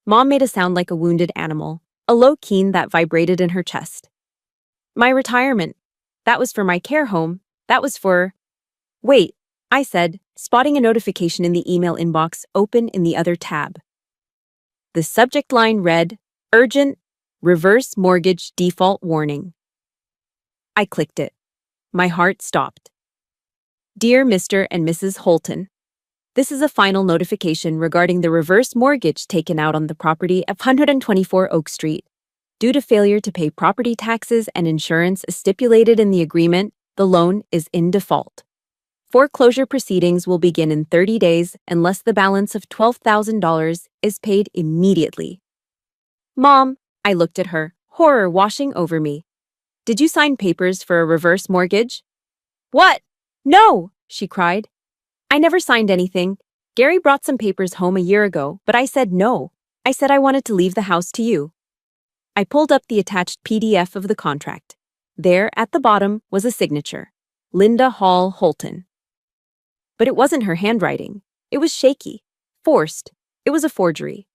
S1: Mom made a sound like a wounded animal, a low keen that vibrated in her chest. My retirement. That was for my care home. That was for... Wait, I said, spotting a notification in the email inbox open in the other tab. The subject line read, Urgent, Reverse Mortgage Default Warning. I clicked it. My heart stopped. Dear Mr. and Mrs. Holton, this is a final notification regarding the reverse mortgage taken out on the property of 124 Oak Street. Due to failure to pay property taxes and insurance as stipulated in the agreement, the loan is in default. Foreclosure proceedings will begin in 30 days unless the balance of $12,000 is paid immediately. Mom, I looked at her, horror washing over me. Did you sign papers for a reverse mortgage? What? No, she cried. I never signed anything. Gary brought some papers home a year ago, but I said no. I said I wanted to leave the house to you. I pulled up the attached PDF of the contract. There, at the bottom, was a signature. Linda Hall Holton. But it wasn't her handwriting. It was shaky. Forced. It was a forgery.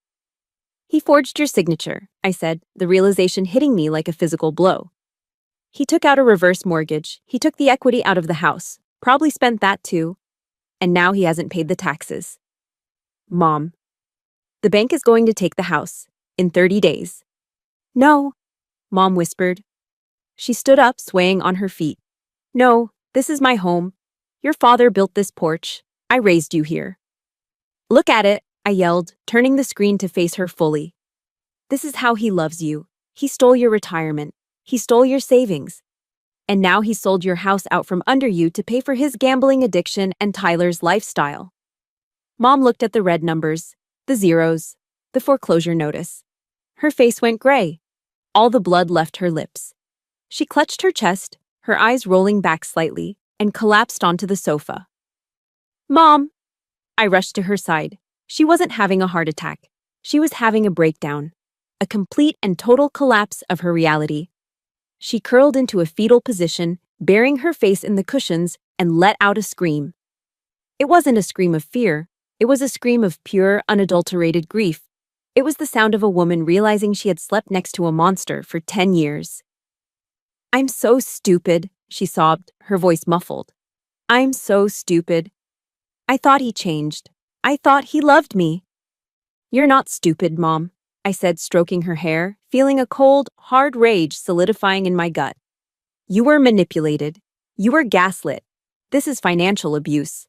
S1: He forged your signature, I said, the realization hitting me like a physical blow. He took out a reverse mortgage. He took the equity out of the house. Probably spent that too. And now he hasn't paid the taxes. Mom. The bank is going to take the house. In 30 days. No, Mom whispered. She stood up, swaying on her feet. No, this is my home. Your father built this porch. I raised you here. Look at it, I yelled, turning the screen to face her fully. This is how he loves you. He stole your retirement. He stole your savings. And now he sold your house out from under you to pay for his gambling addiction and Tyler's lifestyle. Mom looked at the red numbers, the zeros, the foreclosure notice. Her face went gray. All the blood left her lips. She clutched her chest, her eyes rolling back slightly, and collapsed onto the sofa. Mom! I rushed to her side. She wasn't having a heart attack. She was having a breakdown. A complete and total collapse of her reality. She curled into a fetal position, burying her face in the cushions, and let out a scream. It wasn't a scream of fear. It was a scream of pure, unadulterated grief. It was the sound of a woman realizing she had slept next to a monster for 10 years. I'm so stupid, she sobbed, her voice muffled. I'm so stupid. I thought he changed. I thought he loved me. You're not stupid, Mom, I said, stroking her hair, feeling a cold, hard rage solidifying in my gut. You were manipulated. You were gaslit. This is financial abuse.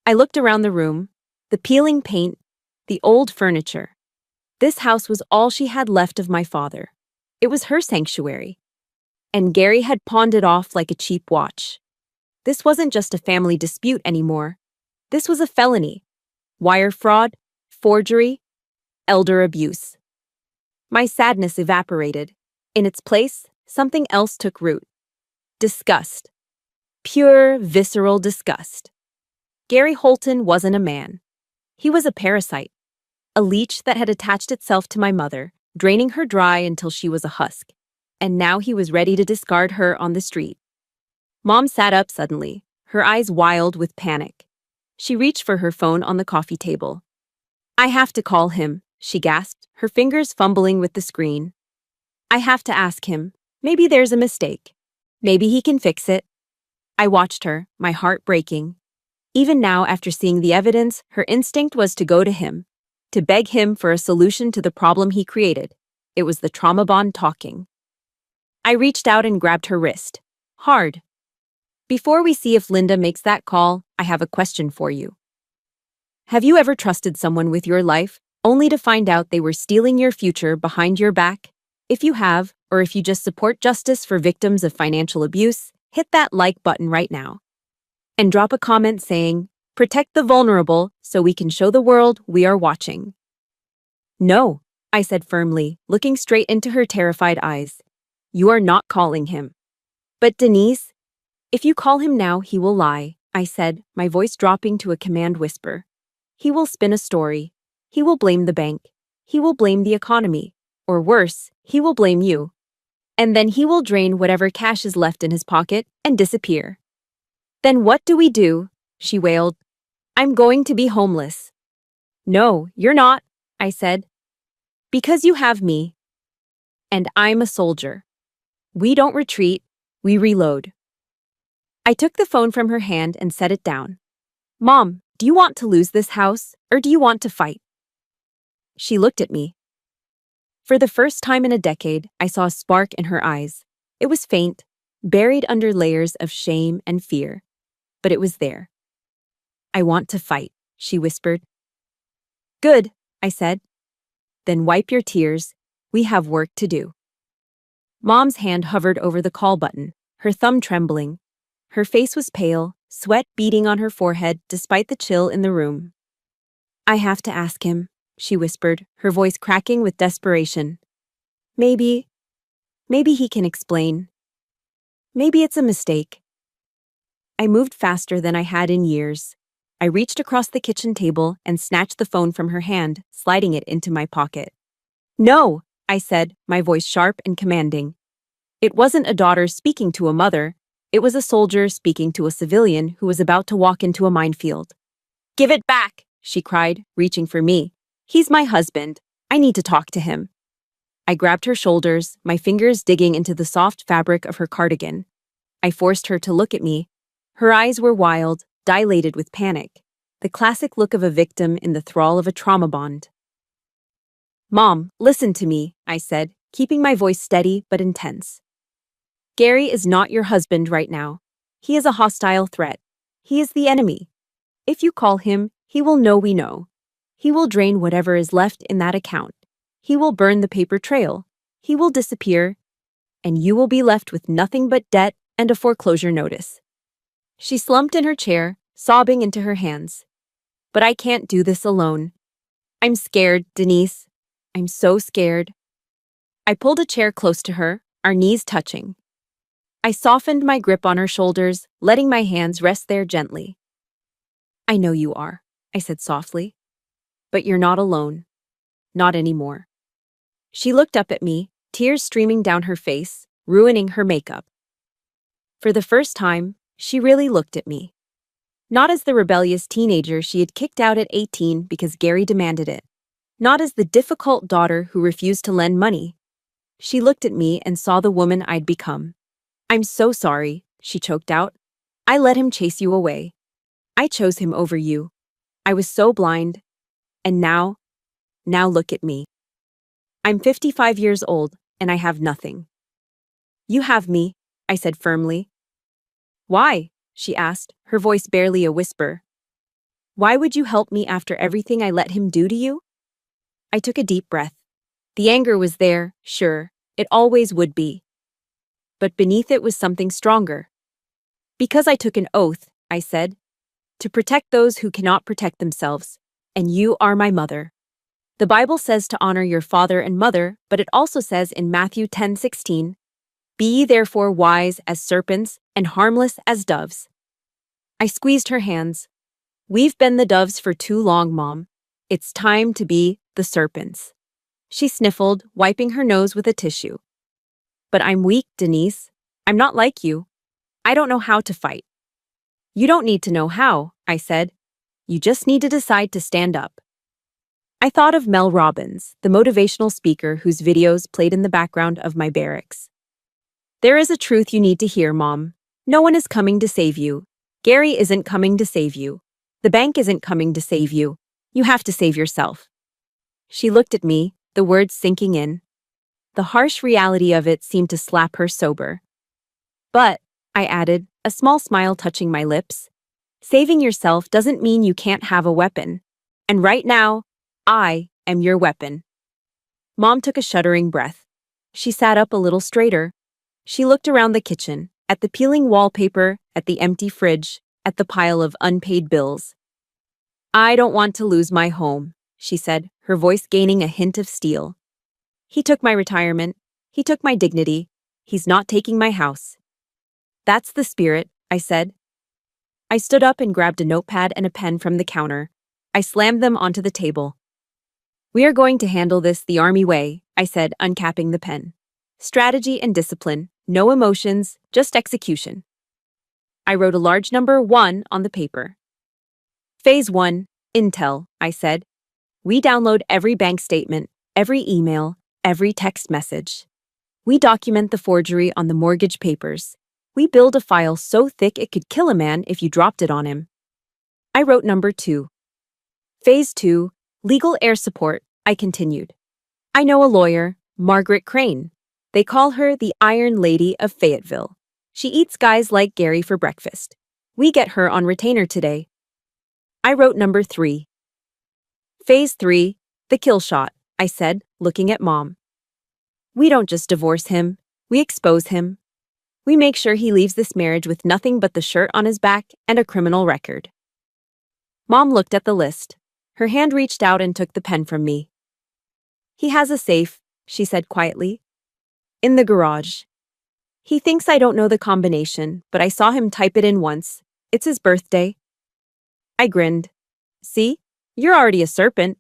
S1: I looked around the room, the peeling paint, the old furniture. This house was all she had left of my father. It was her sanctuary. And Gary had pawned it off like a cheap watch. This wasn't just a family dispute anymore. This was a felony. Wire fraud, forgery, elder abuse. My sadness evaporated. In its place, something else took root. Disgust. Pure, visceral disgust. Gary Holton wasn't a man. He was a parasite. A leech that had attached itself to my mother, draining her dry until she was a husk. And now he was ready to discard her on the street. Mom sat up suddenly, her eyes wild with panic. She reached for her phone on the coffee table. I have to call him, she gasped, her fingers fumbling with the screen. I have to ask him. Maybe there's a mistake. Maybe he can fix it. I watched her, my heart breaking. Even now, after seeing the evidence, her instinct was to go to him, to beg him for a solution to the problem he created. It was the trauma bond talking. I reached out and grabbed her wrist. Hard. Before we see if Linda makes that call, I have a question for you. Have you ever trusted someone with your life, only to find out they were stealing your future behind your back? If you have, or if you just support justice for victims of financial abuse, hit that like button right now. And drop a comment saying, protect the vulnerable so we can show the world we are watching. No, I said firmly, looking straight into her terrified eyes. You are not calling him. But Denise, if you call him now, he will lie, I said, my voice dropping to a command whisper. He will spin a story. He will blame the bank. He will blame the economy. Or worse, he will blame you. And then he will drain whatever cash is left in his pocket and disappear. Then what do we do? She wailed. I'm going to be homeless. No, you're not, I said. Because you have me. And I'm a soldier. We don't retreat, we reload. I took the phone from her hand and set it down. Mom, do you want to lose this house, or do you want to fight? She looked at me. For the first time in a decade, I saw a spark in her eyes. It was faint, buried under layers of shame and fear. But it was there. I want to fight, she whispered. Good, I said. Then wipe your tears. We have work to do. Mom's hand hovered over the call button, her thumb trembling. Her face was pale, sweat beading on her forehead despite the chill in the room. I have to ask him, she whispered, her voice cracking with desperation. Maybe Maybe he can explain. Maybe it's a mistake. I moved faster than I had in years. I reached across the kitchen table and snatched the phone from her hand, sliding it into my pocket. No, I said, my voice sharp and commanding. It wasn't a daughter speaking to a mother. It was a soldier speaking to a civilian who was about to walk into a minefield. Give it back, she cried, reaching for me. He's my husband. I need to talk to him. I grabbed her shoulders, my fingers digging into the soft fabric of her cardigan. I forced her to look at me. Her eyes were wild, dilated with panic, the classic look of a victim in the thrall of a trauma bond. Mom, listen to me, I said, keeping my voice steady but intense. Gary is not your husband right now. He is a hostile threat. He is the enemy. If you call him, he will know we know. He will drain whatever is left in that account. He will burn the paper trail. He will disappear, and you will be left with nothing but debt and a foreclosure notice. She slumped in her chair, sobbing into her hands. But I can't do this alone. I'm scared, Denise. I'm so scared. I pulled a chair close to her, our knees touching. I softened my grip on her shoulders, letting my hands rest there gently. I know you are, I said softly. But you're not alone. Not anymore. She looked up at me, tears streaming down her face, ruining her makeup. For the first time, she really looked at me. Not as the rebellious teenager she had kicked out at 18 because Gary demanded it. Not as the difficult daughter who refused to lend money. She looked at me and saw the woman I'd become. I'm so sorry, she choked out. I let him chase you away. I chose him over you. I was so blind. And now look at me. I'm 55 years old, and I have nothing. You have me, I said firmly. Why? She asked, her voice barely a whisper. Why would you help me after everything I let him do to you? I took a deep breath. The anger was there, sure, it always would be. But beneath it was something stronger. Because I took an oath, I said, to protect those who cannot protect themselves, and you are my mother. The Bible says to honor your father and mother, but it also says in Matthew 10:16, Be ye therefore wise as serpents and harmless as doves. I squeezed her hands. We've been the doves for too long, Mom. It's time to be the serpents. She sniffled, wiping her nose with a tissue. But I'm weak, Denise. I'm not like you. I don't know how to fight. You don't need to know how, I said. You just need to decide to stand up. I thought of Mel Robbins, the motivational speaker whose videos played in the background of my barracks. There is a truth you need to hear, Mom. No one is coming to save you. Gary isn't coming to save you. The bank isn't coming to save you. You have to save yourself. She looked at me, the words sinking in. The harsh reality of it seemed to slap her sober. But, I added, a small smile touching my lips, saving yourself doesn't mean you can't have a weapon. And right now, I am your weapon. Mom took a shuddering breath. She sat up a little straighter. She looked around the kitchen, at the peeling wallpaper, at the empty fridge, at the pile of unpaid bills. I don't want to lose my home, she said, her voice gaining a hint of steel. He took my retirement. He took my dignity. He's not taking my house. That's the spirit, I said. I stood up and grabbed a notepad and a pen from the counter. I slammed them onto the table. We are going to handle this the Army way, I said, uncapping the pen. Strategy and discipline, no emotions, just execution. I wrote a large number 1 on the paper. Phase 1, Intel, I said. We download every bank statement, every email, every text message. We document the forgery on the mortgage papers. We build a file so thick it could kill a man if you dropped it on him. I wrote number 2. Phase 2, legal air support, I continued. I know a lawyer, Margaret Crane. They call her the Iron Lady of Fayetteville. She eats guys like Gary for breakfast. We get her on retainer today. I wrote number 3. Phase 3, the kill shot, I said, looking at Mom. We don't just divorce him, we expose him. We make sure he leaves this marriage with nothing but the shirt on his back and a criminal record. Mom looked at the list. Her hand reached out and took the pen from me. He has a safe, she said quietly. In the garage. He thinks I don't know the combination, but I saw him type it in once. It's his birthday. I grinned. See? You're already a serpent.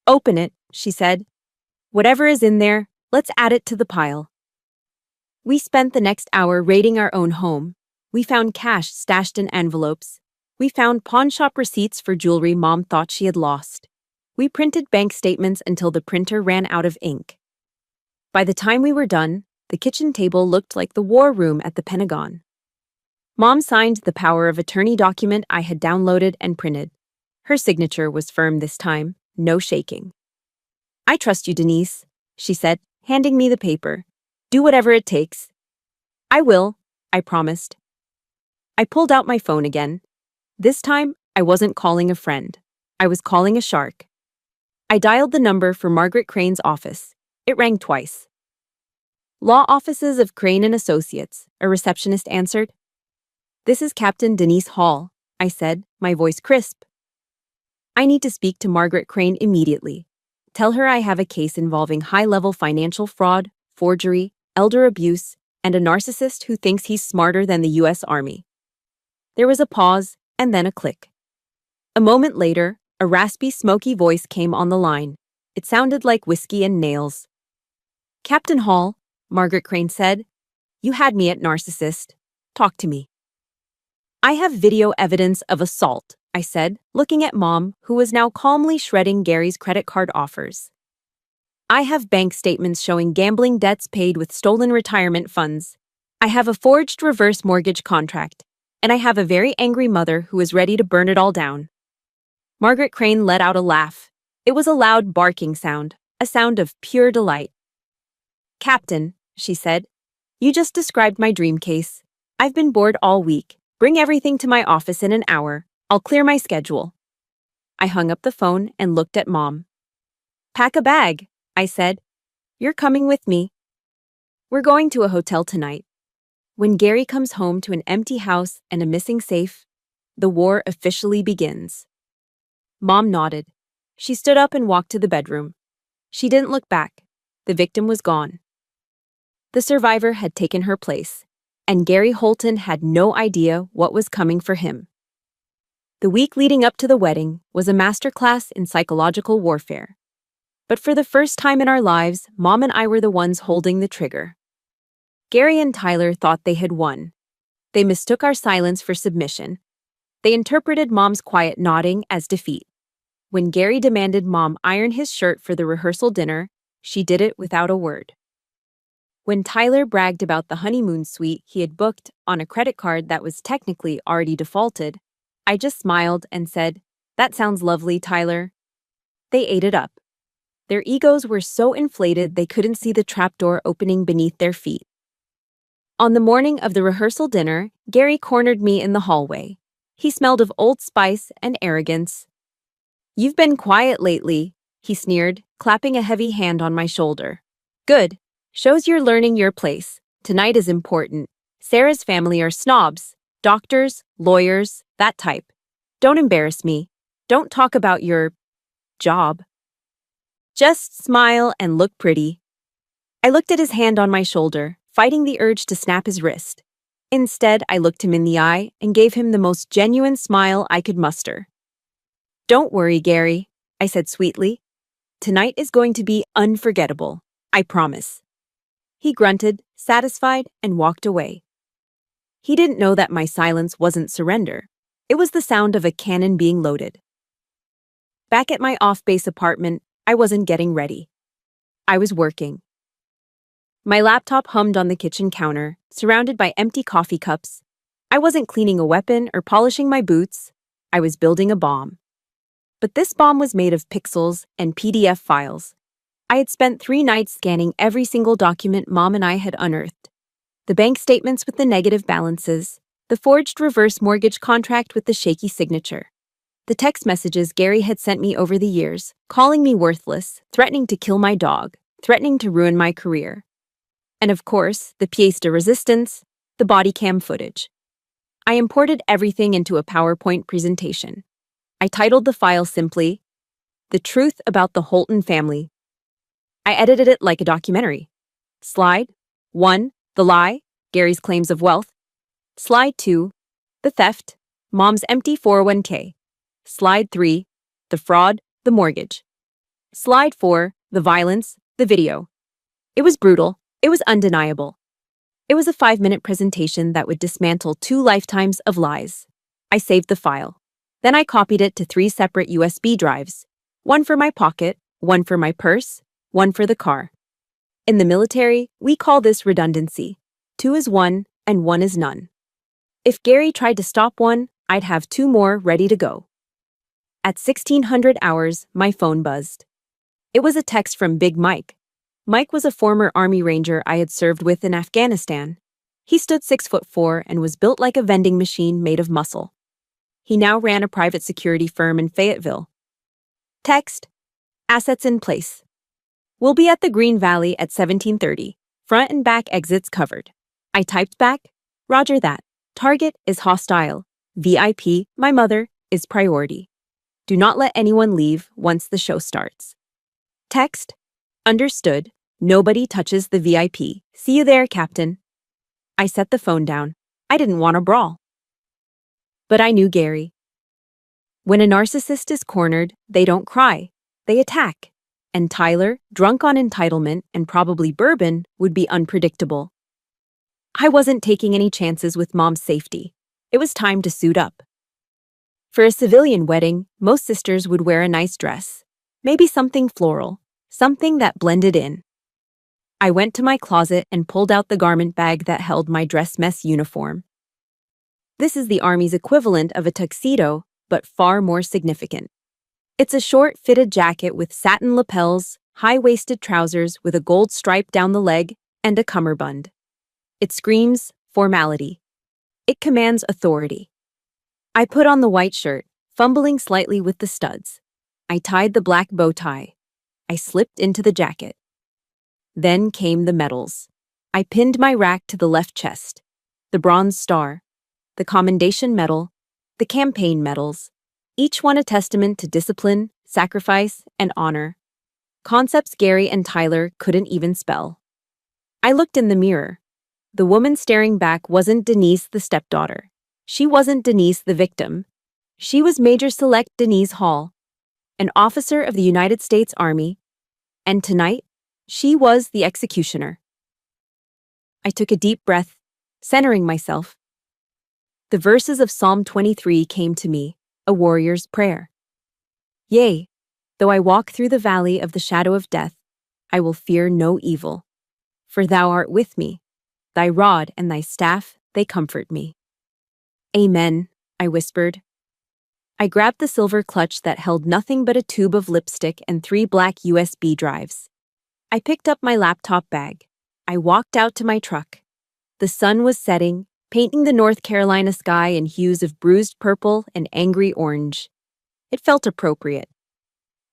S1: Open it, she said. Whatever is in there, let's add it to the pile. We spent the next hour raiding our own home. We found cash stashed in envelopes. We found pawnshop receipts for jewelry Mom thought she had lost. We printed bank statements until the printer ran out of ink. By the time we were done, the kitchen table looked like the war room at the Pentagon. Mom signed the power of attorney document I had downloaded and printed. Her signature was firm this time, no shaking. I trust you, Denise, she said, handing me the paper. Do whatever it takes. I will, I promised. I pulled out my phone again. This time, I wasn't calling a friend. I was calling a shark. I dialed the number for Margaret Crane's office. It rang twice. Law offices of Crane and Associates, a receptionist answered. This is Captain Denise Hall, I said, my voice crisp. I need to speak to Margaret Crane immediately. Tell her I have a case involving high-level financial fraud, forgery, elder abuse, and a narcissist who thinks he's smarter than the U.S. Army. There was a pause, and then a click. A moment later, a raspy, smoky voice came on the line. It sounded like whiskey and nails. Captain Hall, Margaret Crane said, you had me at narcissist. Talk to me. I have video evidence of assault, I said, looking at Mom, who was now calmly shredding Gary's credit card offers. I have bank statements showing gambling debts paid with stolen retirement funds. I have a forged reverse mortgage contract, and I have a very angry mother who is ready to burn it all down. Margaret Crane let out a laugh. It was a loud barking sound, a sound of pure delight. Captain, she said, you just described my dream case. I've been bored all week. Bring everything to my office in an hour. I'll clear my schedule. I hung up the phone and looked at Mom. Pack a bag, I said. You're coming with me. We're going to a hotel tonight. When Gary comes home to an empty house and a missing safe, the war officially begins. Mom nodded. She stood up and walked to the bedroom. She didn't look back. The victim was gone. The survivor had taken her place, and Gary Holton had no idea what was coming for him. The week leading up to the wedding was a masterclass in psychological warfare. But for the first time in our lives, Mom and I were the ones holding the trigger. Gary and Tyler thought they had won. They mistook our silence for submission. They interpreted Mom's quiet nodding as defeat. When Gary demanded Mom iron his shirt for the rehearsal dinner, she did it without a word. When Tyler bragged about the honeymoon suite he had booked on a credit card that was technically already defaulted, I just smiled and said, "That sounds lovely, Tyler." They ate it up. Their egos were so inflated they couldn't see the trapdoor opening beneath their feet. On the morning of the rehearsal dinner, Gary cornered me in the hallway. He smelled of Old Spice and arrogance. "You've been quiet lately," he sneered, clapping a heavy hand on my shoulder. "Good. Shows you're learning your place. Tonight is important. Sarah's family are snobs. Doctors, lawyers, that type. Don't embarrass me. Don't talk about your job. Just smile and look pretty." I looked at his hand on my shoulder, fighting the urge to snap his wrist. Instead, I looked him in the eye and gave him the most genuine smile I could muster. "Don't worry, Gary," I said sweetly. "Tonight is going to be unforgettable. I promise." He grunted, satisfied, and walked away. He didn't know that my silence wasn't surrender. It was the sound of a cannon being loaded. Back at my off-base apartment, I wasn't getting ready. I was working. My laptop hummed on the kitchen counter, surrounded by empty coffee cups. I wasn't cleaning a weapon or polishing my boots. I was building a bomb. But this bomb was made of pixels and PDF files. I had spent 3 nights scanning every single document Mom and I had unearthed. The bank statements with the negative balances, the forged reverse mortgage contract with the shaky signature, the text messages Gary had sent me over the years, calling me worthless, threatening to kill my dog, threatening to ruin my career. And of course, the pièce de résistance, the body cam footage. I imported everything into a PowerPoint presentation. I titled the file simply, "The Truth About the Holton Family." I edited it like a documentary. Slide 1. The lie, Gary's claims of wealth. Slide 2. The theft, Mom's empty 401k. Slide 3. The fraud, the mortgage. Slide 4. The violence, the video. It was brutal. It was undeniable. It was a 5-minute presentation that would dismantle 2 lifetimes of lies. I saved the file. Then I copied it to 3 separate USB drives. One for my pocket, one for my purse, one for the car. In the military, we call this redundancy. 2 is 1 and 1 is none. If Gary tried to stop one, I'd have 2 more ready to go. At 1600 hours, my phone buzzed. It was a text from Big Mike. Mike was a former Army Ranger I had served with in Afghanistan. He stood 6'4" and was built like a vending machine made of muscle. He now ran a private security firm in Fayetteville. Text: assets in place. We'll be at the Green Valley at 17:30. Front and back exits covered. I typed back, Roger that. Target is hostile. VIP, my mother, is priority. Do not let anyone leave once the show starts. Text: understood. Nobody touches the VIP. See you there, Captain. I set the phone down. I didn't want a brawl. But I knew Gary. When a narcissist is cornered, they don't cry. They attack. And Tyler, drunk on entitlement and probably bourbon, would be unpredictable. I wasn't taking any chances with Mom's safety. It was time to suit up. For a civilian wedding, most sisters would wear a nice dress. Maybe something floral, something that blended in. I went to my closet and pulled out the garment bag that held my dress mess uniform. This is the Army's equivalent of a tuxedo, but far more significant. It's a short, fitted jacket with satin lapels, high-waisted trousers with a gold stripe down the leg, and a cummerbund. It screams formality. It commands authority. I put on the white shirt, fumbling slightly with the studs. I tied the black bow tie. I slipped into the jacket. Then came the medals. I pinned my rack to the left chest. The Bronze Star, the Commendation Medal, the Campaign Medals, each one a testament to discipline, sacrifice, and honor. Concepts Gary and Tyler couldn't even spell. I looked in the mirror. The woman staring back wasn't Denise, the stepdaughter. She wasn't Denise, the victim. She was Major Select Denise Hall, an officer of the United States Army, and tonight, she was the executioner. I took a deep breath, centering myself. The verses of Psalm 23 came to me, a warrior's prayer. Yea, though I walk through the valley of the shadow of death, I will fear no evil. For thou art with me. Thy rod and thy staff, they comfort me. Amen, I whispered. I grabbed the silver clutch that held nothing but a tube of lipstick and 3 black USB drives. I picked up my laptop bag. I walked out to my truck. The sun was setting, painting the North Carolina sky in hues of bruised purple and angry orange. It felt appropriate.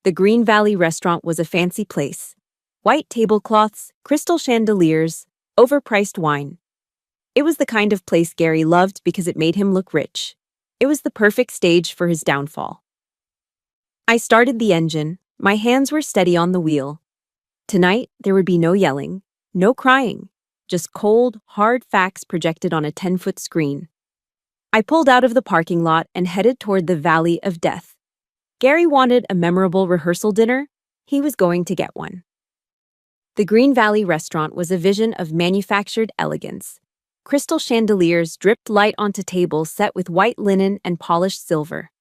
S1: The Green Valley restaurant was a fancy place. White tablecloths, crystal chandeliers, overpriced wine. It was the kind of place Gary loved because it made him look rich. It was the perfect stage for his downfall. I started the engine. My hands were steady on the wheel. Tonight, there would be no yelling, no crying, just cold, hard facts projected on a 10-foot screen. I pulled out of the parking lot and headed toward the Valley of Death. Gary wanted a memorable rehearsal dinner. He was going to get one. The Green Valley restaurant was a vision of manufactured elegance. Crystal chandeliers dripped light onto tables set with white linen and polished silver.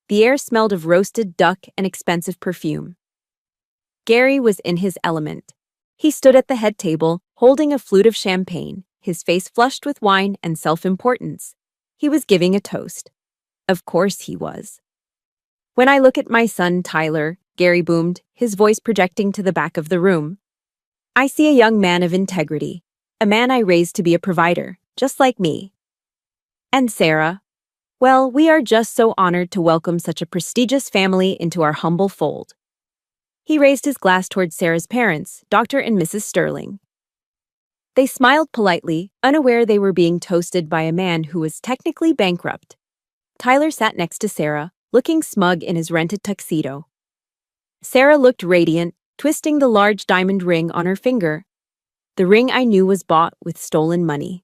S1: The air smelled of roasted duck and expensive perfume. Gary was in his element. He stood at the head table, holding a flute of champagne, his face flushed with wine and self-importance. He was giving a toast. Of course he was. When I look at my son, Tyler, Gary boomed, his voice projecting to the back of the room, I see a young man of integrity, a man I raised to be a provider, just like me. And Sarah, well, we are just so honored to welcome such a prestigious family into our humble fold. He raised his glass toward Sarah's parents, Dr. and Mrs. Sterling. They smiled politely, unaware they were being toasted by a man who was technically bankrupt. Tyler sat next to Sarah, looking smug in his rented tuxedo. Sarah looked radiant, twisting the large diamond ring on her finger. The ring I knew was bought with stolen money.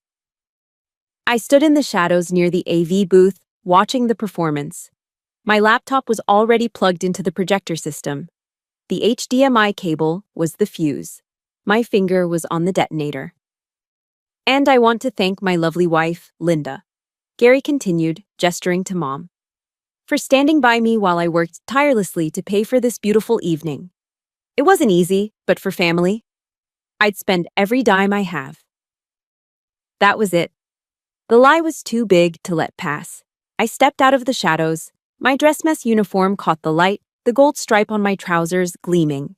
S1: I stood in the shadows near the AV booth, watching the performance. My laptop was already plugged into the projector system. The HDMI cable was the fuse. My finger was on the detonator. And I want to thank my lovely wife, Linda, Gary continued, gesturing to Mom, for standing by me while I worked tirelessly to pay for this beautiful evening. It wasn't easy, but for family, I'd spend every dime I have. That was it. The lie was too big to let pass. I stepped out of the shadows. My dress mess uniform caught the light, the gold stripe on my trousers gleaming.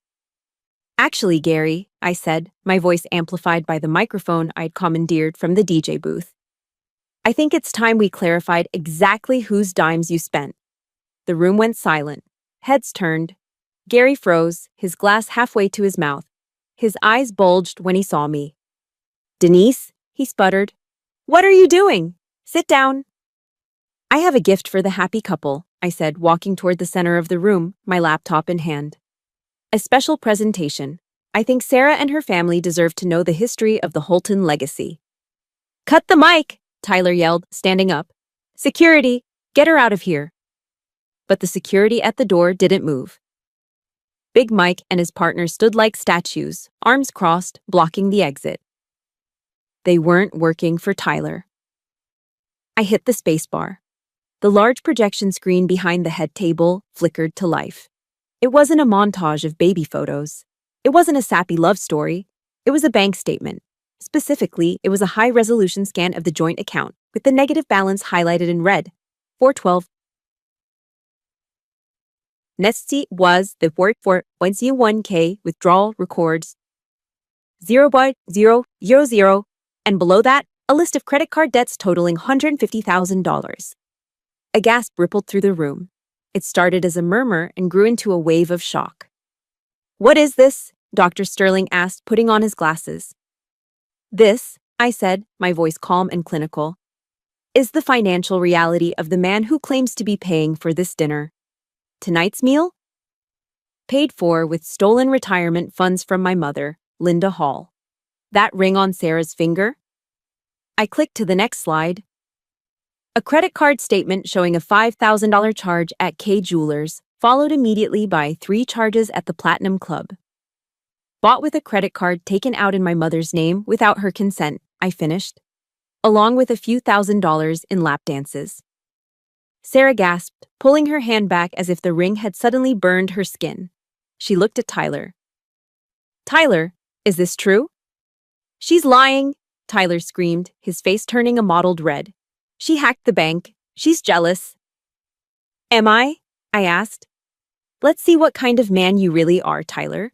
S1: Actually, Gary, I said, my voice amplified by the microphone I'd commandeered from the DJ booth. I think it's time we clarified exactly whose dimes you spent. The room went silent. Heads turned. Gary froze, his glass halfway to his mouth. His eyes bulged when he saw me. Denise, he sputtered. What are you doing? Sit down. I have a gift for the happy couple, I said, walking toward the center of the room, my laptop in hand. A special presentation. I think Sarah and her family deserve to know the history of the Holton legacy. Cut the mic, Tyler yelled, standing up. Security, get her out of here. But the security at the door didn't move. Big Mike and his partner stood like statues, arms crossed, blocking the exit. They weren't working for Tyler. I hit the spacebar. The large projection screen behind the head table flickered to life. It wasn't a montage of baby photos. It wasn't a sappy love story. It was a bank statement. Specifically, it was a high-resolution scan of the joint account, with the negative balance highlighted in red. 412. Next was the 4.01k withdrawal records 0.000, and below that, a list of credit card debts totaling $150,000. A gasp rippled through the room. It started as a murmur and grew into a wave of shock. What is this? Dr. Sterling asked, putting on his glasses. This, I said, my voice calm and clinical, is the financial reality of the man who claims to be paying for this dinner. Tonight's meal? Paid for with stolen retirement funds from my mother, Linda Hall. That ring on Sarah's finger? I clicked to the next slide. A credit card statement showing a $5,000 charge at K Jewelers, followed immediately by 3 charges at the Platinum Club. Bought with a credit card taken out in my mother's name without her consent, I finished, along with a few $1,000s in lap dances. Sarah gasped, pulling her hand back as if the ring had suddenly burned her skin. She looked at Tyler. Tyler, is this true? She's lying, Tyler screamed, his face turning a mottled red. She hacked the bank. She's jealous. Am I? I asked. Let's see what kind of man you really are, Tyler.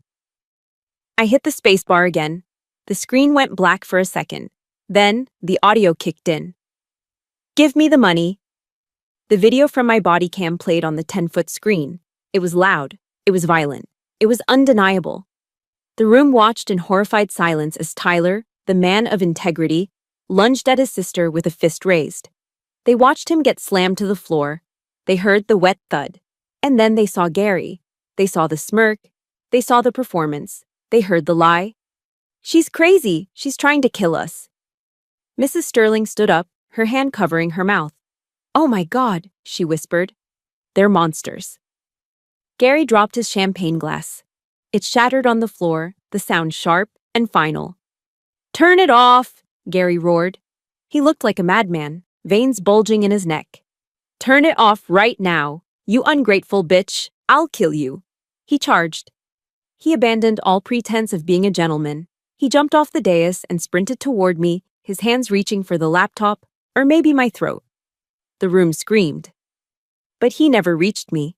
S1: I hit the spacebar again. The screen went black for a second. Then, the audio kicked in. Give me the money. The video from my body cam played on the 10-foot screen. It was loud. It was violent. It was undeniable. The room watched in horrified silence as Tyler, the man of integrity, lunged at his sister with a fist raised. They watched him get slammed to the floor. They heard the wet thud. And then they saw Gary. They saw the smirk. They saw the performance. They heard the lie. She's crazy. She's trying to kill us. Mrs. Sterling stood up, her hand covering her mouth. Oh my God, she whispered. They're monsters. Gary dropped his champagne glass. It shattered on the floor, the sound sharp and final. Turn it off, Gary roared. He looked like a madman, veins bulging in his neck. Turn it off right now, you ungrateful bitch. I'll kill you. He charged. He abandoned all pretense of being a gentleman. He jumped off the dais and sprinted toward me, his hands reaching for the laptop, or maybe my throat. The room screamed. But he never reached me.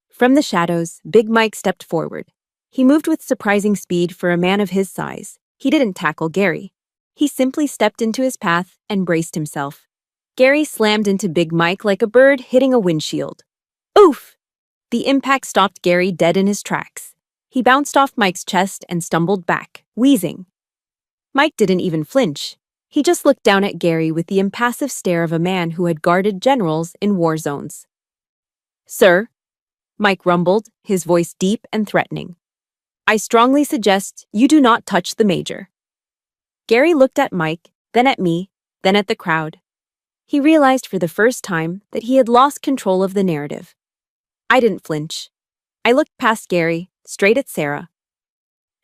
S1: From the shadows, Big Mike stepped forward. He moved with surprising speed for a man of his size. He didn't tackle Gary. He simply stepped into his path and braced himself. Gary slammed into Big Mike like a bird hitting a windshield. Oof! The impact stopped Gary dead in his tracks. He bounced off Mike's chest and stumbled back, wheezing. Mike didn't even flinch. He just looked down at Gary with the impassive stare of a man who had guarded generals in war zones. Sir, Mike rumbled, his voice deep and threatening. I strongly suggest you do not touch the major. Gary looked at Mike, then at me, then at the crowd. He realized for the first time that he had lost control of the narrative. I didn't flinch. I looked past Gary, straight at Sarah.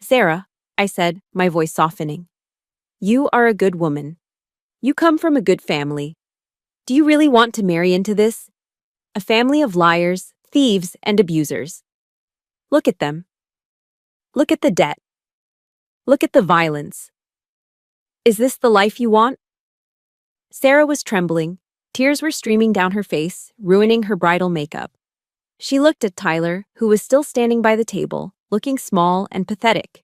S1: Sarah, I said, my voice softening. You are a good woman. You come from a good family. Do you really want to marry into this? A family of liars, thieves, and abusers. Look at them. Look at the debt. Look at the violence. Is this the life you want? Sarah was trembling. Tears were streaming down her face, ruining her bridal makeup. She looked at Tyler, who was still standing by the table, looking small and pathetic.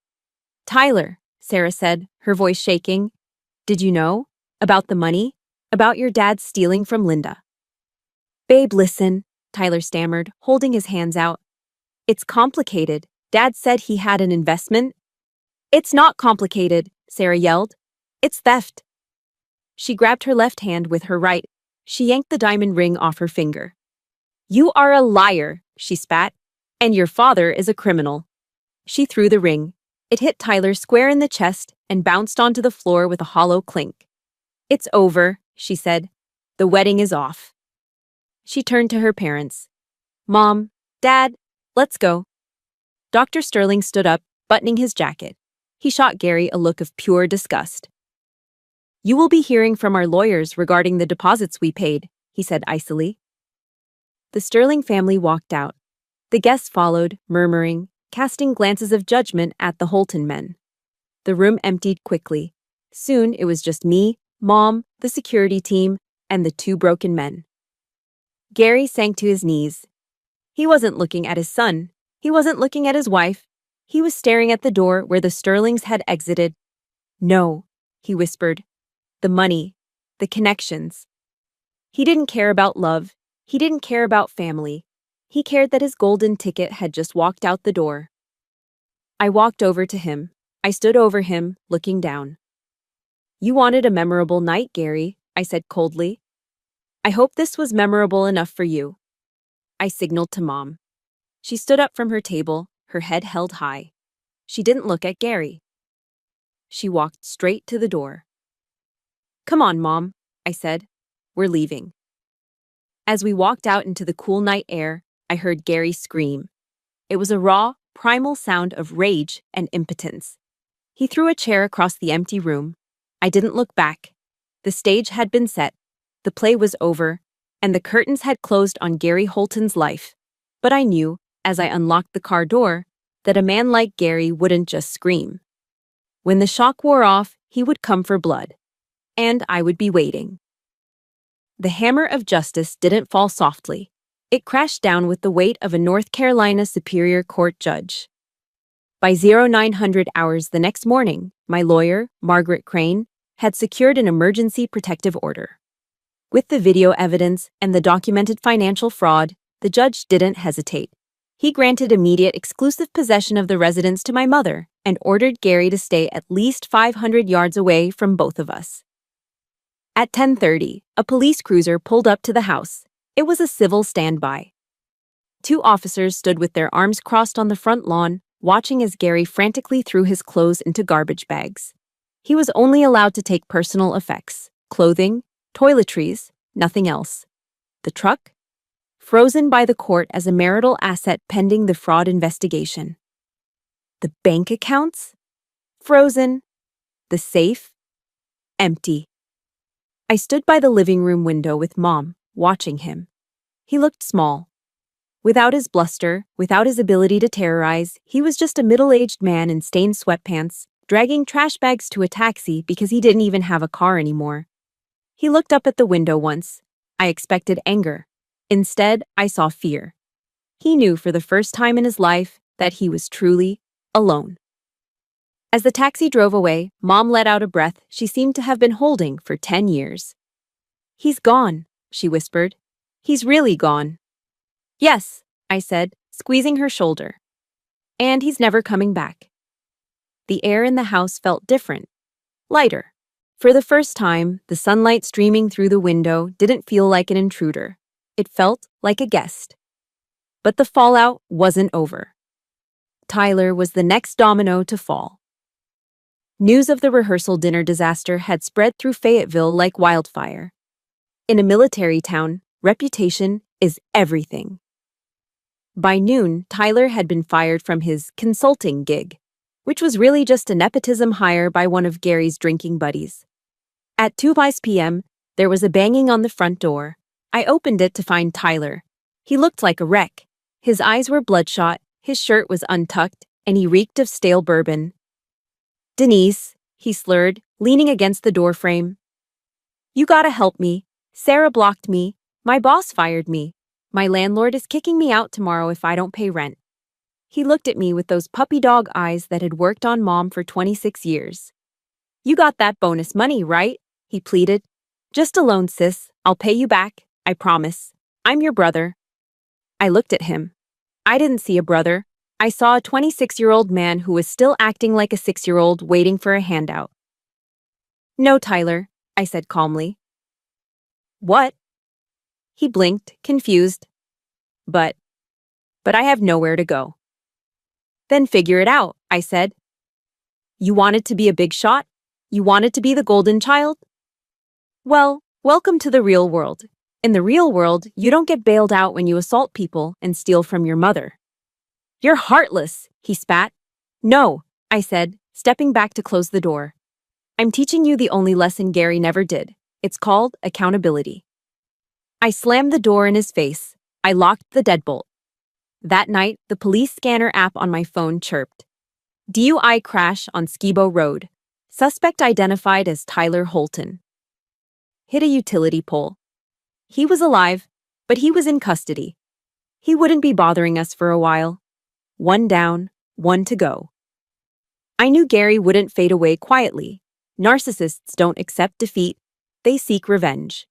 S1: Tyler, Sarah said, her voice shaking. Did you know? About the money? About your dad stealing from Linda? Babe, listen, Tyler stammered, holding his hands out. It's complicated. Dad said he had an investment. It's not complicated, Sarah yelled. It's theft. She grabbed her left hand with her right. She yanked the diamond ring off her finger. You are a liar, she spat, and your father is a criminal. She threw the ring. It hit Tyler square in the chest and bounced onto the floor with a hollow clink. It's over, she said. The wedding is off. She turned to her parents. Mom, Dad, let's go. Dr. Sterling stood up, buttoning his jacket. He shot Gary a look of pure disgust. You will be hearing from our lawyers regarding the deposits we paid, he said icily. The Sterling family walked out. The guests followed, murmuring, casting glances of judgment at the Holton men. The room emptied quickly. Soon it was just me, Mom, the security team, and the two broken men. Gary sank to his knees. He wasn't looking at his son. He wasn't looking at his wife. He was staring at the door where the Sterlings had exited. No, he whispered. The money, the connections. He didn't care about love. He didn't care about family. He cared that his golden ticket had just walked out the door. I walked over to him. I stood over him, looking down. You wanted a memorable night, Gary, I said coldly. I hope this was memorable enough for you. I signaled to Mom. She stood up from her table, her head held high. She didn't look at Gary. She walked straight to the door. Come on, Mom, I said. We're leaving. As we walked out into the cool night air, I heard Gary scream. It was a raw, primal sound of rage and impotence. He threw a chair across the empty room. I didn't look back. The stage had been set, the play was over, and the curtains had closed on Gary Holton's life. But I knew, as I unlocked the car door, that a man like Gary wouldn't just scream. When the shock wore off, he would come for blood. And I would be waiting. The hammer of justice didn't fall softly. It crashed down with the weight of a North Carolina Superior Court judge. By 0900 hours the next morning, my lawyer, Margaret Crane, had secured an emergency protective order. With the video evidence and the documented financial fraud, the judge didn't hesitate. He granted immediate exclusive possession of the residence to my mother and ordered Gary to stay at least 500 yards away from both of us. At 10:30, a police cruiser pulled up to the house. It was a civil standby. Two officers stood with their arms crossed on the front lawn, watching as Gary frantically threw his clothes into garbage bags. He was only allowed to take personal effects, clothing, toiletries, nothing else. The truck? Frozen by the court as a marital asset pending the fraud investigation. The bank accounts? Frozen. The safe? Empty. I stood by the living room window with Mom, watching him. He looked small. Without his bluster, without his ability to terrorize, he was just a middle-aged man in stained sweatpants, dragging trash bags to a taxi because he didn't even have a car anymore. He looked up at the window once. I expected anger. Instead, I saw fear. He knew for the first time in his life that he was truly alone. As the taxi drove away, Mom let out a breath she seemed to have been holding for 10 years. He's gone, she whispered. He's really gone. Yes, I said, squeezing her shoulder. And he's never coming back. The air in the house felt different, lighter. For the first time, the sunlight streaming through the window didn't feel like an intruder. It felt like a guest. But the fallout wasn't over. Tyler was the next domino to fall. News of the rehearsal dinner disaster had spread through Fayetteville like wildfire. In a military town, reputation is everything. By noon, Tyler had been fired from his consulting gig, which was really just a nepotism hire by one of Gary's drinking buddies. At 2:05 p.m., there was a banging on the front door. I opened it to find Tyler. He looked like a wreck. His eyes were bloodshot, his shirt was untucked, and he reeked of stale bourbon. "Denise," he slurred, leaning against the doorframe. "You gotta help me. Sarah blocked me. My boss fired me. My landlord is kicking me out tomorrow if I don't pay rent." He looked at me with those puppy dog eyes that had worked on Mom for 26 years. "You got that bonus money, right?" he pleaded. "Just a loan, sis. I'll pay you back, I promise. I'm your brother." I looked at him. I didn't see a brother. I saw a 26-year-old man who was still acting like a 6-year-old waiting for a handout. "No, Tyler," I said calmly. "What?" He blinked, confused. But I have nowhere to go." "Then figure it out," I said. "You wanted to be a big shot? You wanted to be the golden child? Well, welcome to the real world. In the real world, you don't get bailed out when you assault people and steal from your mother." "You're heartless," he spat. "No," I said, stepping back to close the door. "I'm teaching you the only lesson Gary never did. It's called accountability." I slammed the door in his face. I locked the deadbolt. That night, the police scanner app on my phone chirped. DUI crash on Skibo Road. Suspect identified as Tyler Holton. Hit a utility pole. He was alive, but he was in custody. He wouldn't be bothering us for a while. One down, one to go. I knew Gary wouldn't fade away quietly. Narcissists don't accept defeat. They seek revenge.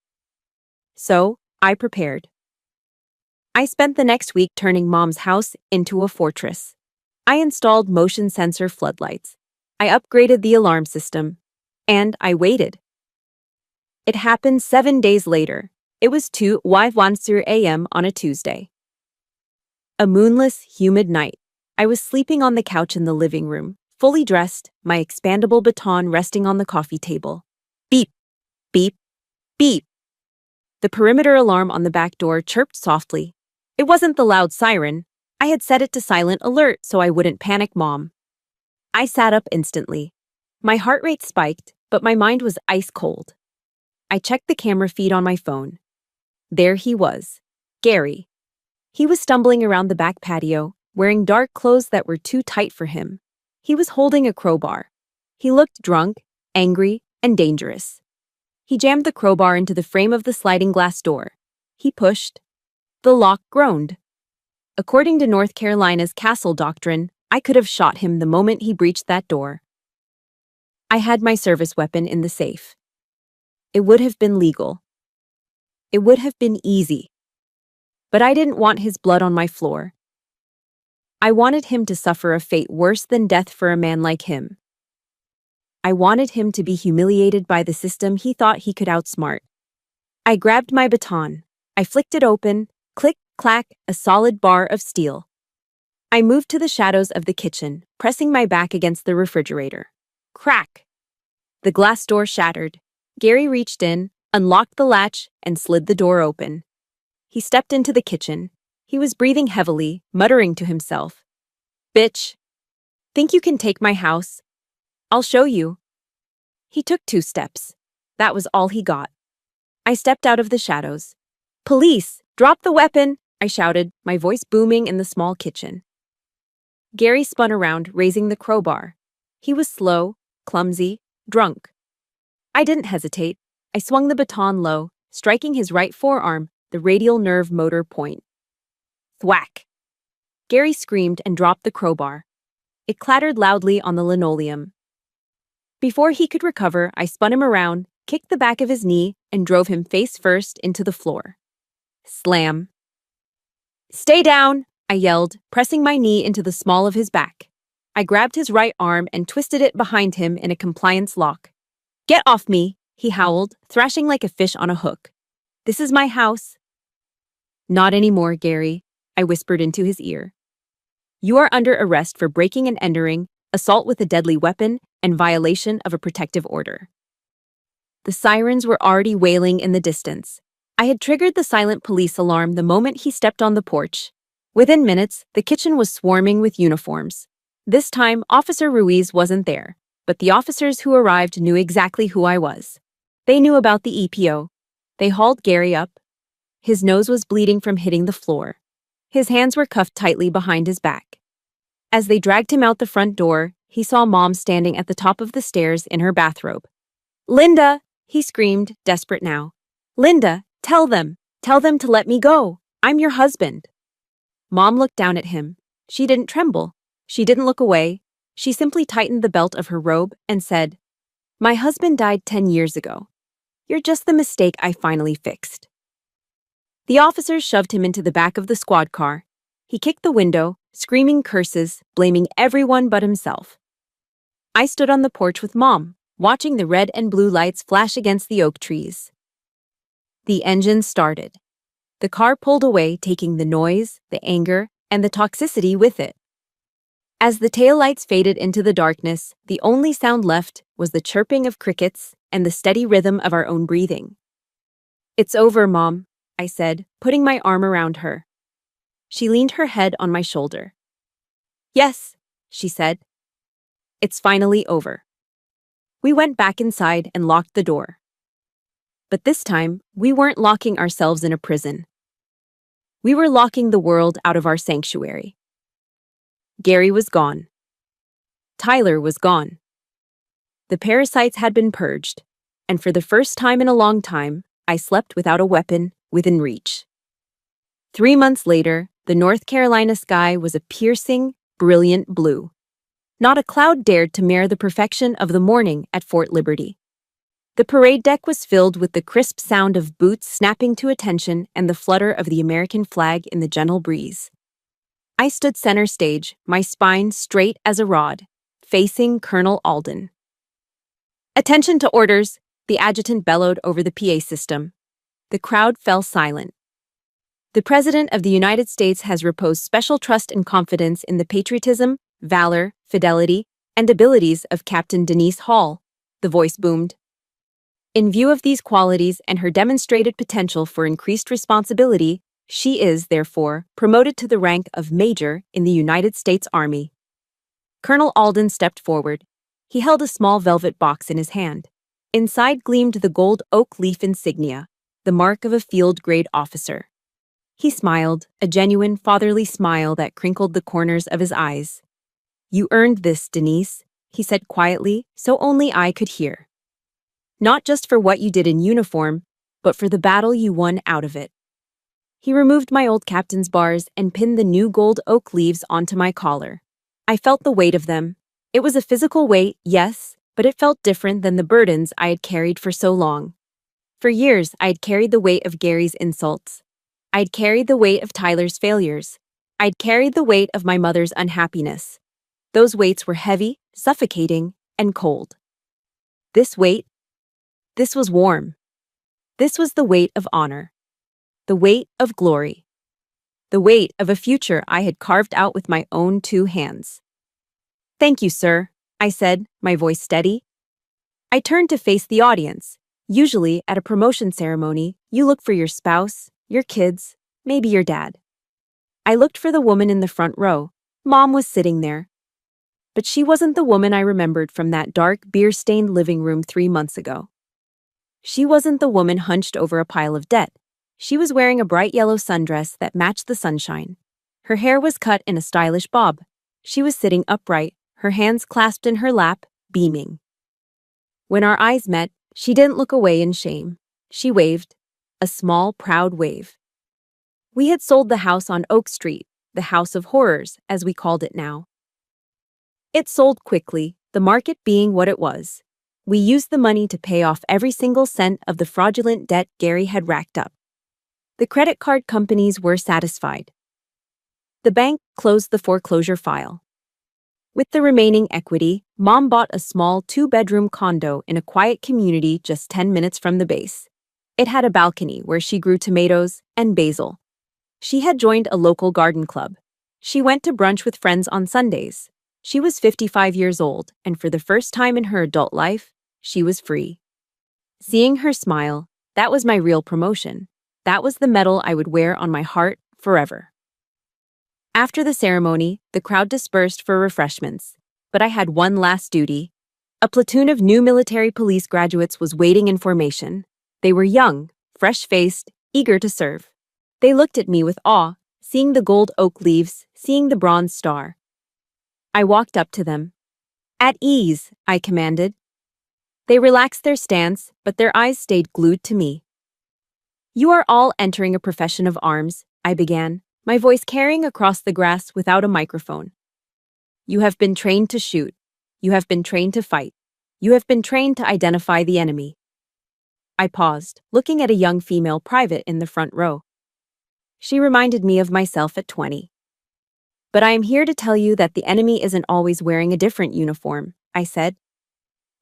S1: So, I prepared. I spent the next week turning Mom's house into a fortress. I installed motion sensor floodlights. I upgraded the alarm system. And I waited. It happened 7 days later. It was 2:01 a.m. on a Tuesday. A moonless, humid night. I was sleeping on the couch in the living room, fully dressed, my expandable baton resting on the coffee table. Beep, beep, beep. The perimeter alarm on the back door chirped softly. It wasn't the loud siren. I had set it to silent alert so I wouldn't panic Mom. I sat up instantly. My heart rate spiked, but my mind was ice cold. I checked the camera feed on my phone. There he was, Gary. He was stumbling around the back patio, wearing dark clothes that were too tight for him. He was holding a crowbar. He looked drunk, angry, and dangerous. He jammed the crowbar into the frame of the sliding glass door. He pushed. The lock groaned. According to North Carolina's castle doctrine, I could have shot him the moment he breached that door. I had my service weapon in the safe. It would have been legal. It would have been easy. But I didn't want his blood on my floor. I wanted him to suffer a fate worse than death for a man like him. I wanted him to be humiliated by the system he thought he could outsmart. I grabbed my baton. I flicked it open. Click, clack, a solid bar of steel. I moved to the shadows of the kitchen, pressing my back against the refrigerator. Crack! The glass door shattered. Gary reached in, unlocked the latch, and slid the door open. He stepped into the kitchen. He was breathing heavily, muttering to himself. "Bitch! Think you can take my house? I'll show you." He took 2 steps. That was all he got. I stepped out of the shadows. "Police! Drop the weapon!" I shouted, my voice booming in the small kitchen. Gary spun around, raising the crowbar. He was slow, clumsy, drunk. I didn't hesitate. I swung the baton low, striking his right forearm, the radial nerve motor point. Thwack! Gary screamed and dropped the crowbar. It clattered loudly on the linoleum. Before he could recover, I spun him around, kicked the back of his knee, and drove him face first into the floor. Slam. "Stay down!" I yelled, pressing my knee into the small of his back. I grabbed his right arm and twisted it behind him in a compliance lock. "Get off me!" he howled, thrashing like a fish on a hook. "This is my house." "Not anymore, Gary," I whispered into his ear. "You are under arrest for breaking and entering, assault with a deadly weapon, and violation of a protective order. The sirens were already wailing in the distance. I had triggered the silent police alarm the moment he stepped on the porch. Within minutes, the kitchen was swarming with uniforms. This time, Officer Ruiz wasn't there, but the officers who arrived knew exactly who I was. They knew about the EPO. They hauled Gary up. His nose was bleeding from hitting the floor. His hands were cuffed tightly behind his back. As they dragged him out the front door, he saw Mom standing at the top of the stairs in her bathrobe. "Linda!" he screamed, desperate now. "Linda, tell them to let me go. I'm your husband." Mom looked down at him. She didn't tremble. She didn't look away. She simply tightened the belt of her robe and said, "My husband died 10 years ago. You're just the mistake I finally fixed." The officers shoved him into the back of the squad car. He kicked the window, screaming curses, blaming everyone but himself. I stood on the porch with Mom, watching the red and blue lights flash against the oak trees. The engine started. The car pulled away, taking the noise, the anger, and the toxicity with it. As the taillights faded into the darkness, the only sound left was the chirping of crickets and the steady rhythm of our own breathing. "It's over, Mom," I said, putting my arm around her. She leaned her head on my shoulder. "Yes," she said. "It's finally over." We went back inside and locked the door. But this time, we weren't locking ourselves in a prison. We were locking the world out of our sanctuary. Gary was gone. Tyler was gone. The parasites had been purged, and for the first time in a long time, I slept without a weapon within reach. 3 months later, the North Carolina sky was a piercing, brilliant blue. Not a cloud dared to mar the perfection of the morning at Fort Liberty. The parade deck was filled with the crisp sound of boots snapping to attention and the flutter of the American flag in the gentle breeze. I stood center stage, my spine straight as a rod, facing Colonel Alden. "Attention to orders," the adjutant bellowed over the PA system. The crowd fell silent. "The President of the United States has reposed special trust and confidence in the patriotism, valor, fidelity, and abilities of Captain Denise Hall," the voice boomed. "In view of these qualities and her demonstrated potential for increased responsibility, she is, therefore, promoted to the rank of Major in the United States Army." Colonel Alden stepped forward. He held a small velvet box in his hand. Inside gleamed the gold oak leaf insignia, the mark of a field-grade officer. He smiled, a genuine fatherly smile that crinkled the corners of his eyes. "You earned this, Denise," he said quietly, so only I could hear. "Not just for what you did in uniform, but for the battle you won out of it." He removed my old captain's bars and pinned the new gold oak leaves onto my collar. I felt the weight of them. It was a physical weight, yes, but it felt different than the burdens I had carried for so long. For years, I had carried the weight of Gary's insults. I'd carried the weight of Tyler's failures. I'd carried the weight of my mother's unhappiness. Those weights were heavy, suffocating, and cold. This weight, this was warm. This was the weight of honor. The weight of glory. The weight of a future I had carved out with my own 2 hands. "Thank you, sir," I said, my voice steady. I turned to face the audience. Usually, at a promotion ceremony, you look for your spouse, your kids, maybe your dad. I looked for the woman in the front row. Mom was sitting there. But she wasn't the woman I remembered from that dark, beer-stained living room 3 months ago. She wasn't the woman hunched over a pile of debt. She was wearing a bright yellow sundress that matched the sunshine. Her hair was cut in a stylish bob. She was sitting upright, her hands clasped in her lap, beaming. When our eyes met, she didn't look away in shame. She waved, a small, proud wave. We had sold the house on Oak Street, the House of Horrors, as we called it now. It sold quickly, the market being what it was. We used the money to pay off every single cent of the fraudulent debt Gary had racked up. The credit card companies were satisfied. The bank closed the foreclosure file. With the remaining equity, Mom bought a small 2-bedroom condo in a quiet community just 10 minutes from the base. It had a balcony where she grew tomatoes and basil. She had joined a local garden club. She went to brunch with friends on Sundays. She was 55 years old, and for the first time in her adult life, she was free. Seeing her smile, that was my real promotion. That was the medal I would wear on my heart forever. After the ceremony, the crowd dispersed for refreshments, but I had one last duty. A platoon of new military police graduates was waiting in formation. They were young, fresh-faced, eager to serve. They looked at me with awe, seeing the gold oak leaves, seeing the bronze star. I walked up to them. "At ease," I commanded. They relaxed their stance, but their eyes stayed glued to me. "You are all entering a profession of arms," I began, my voice carrying across the grass without a microphone. "You have been trained to shoot. You have been trained to fight. You have been trained to identify the enemy." I paused, looking at a young female private in the front row. She reminded me of myself at 20. "But I am here to tell you that the enemy isn't always wearing a different uniform," I said.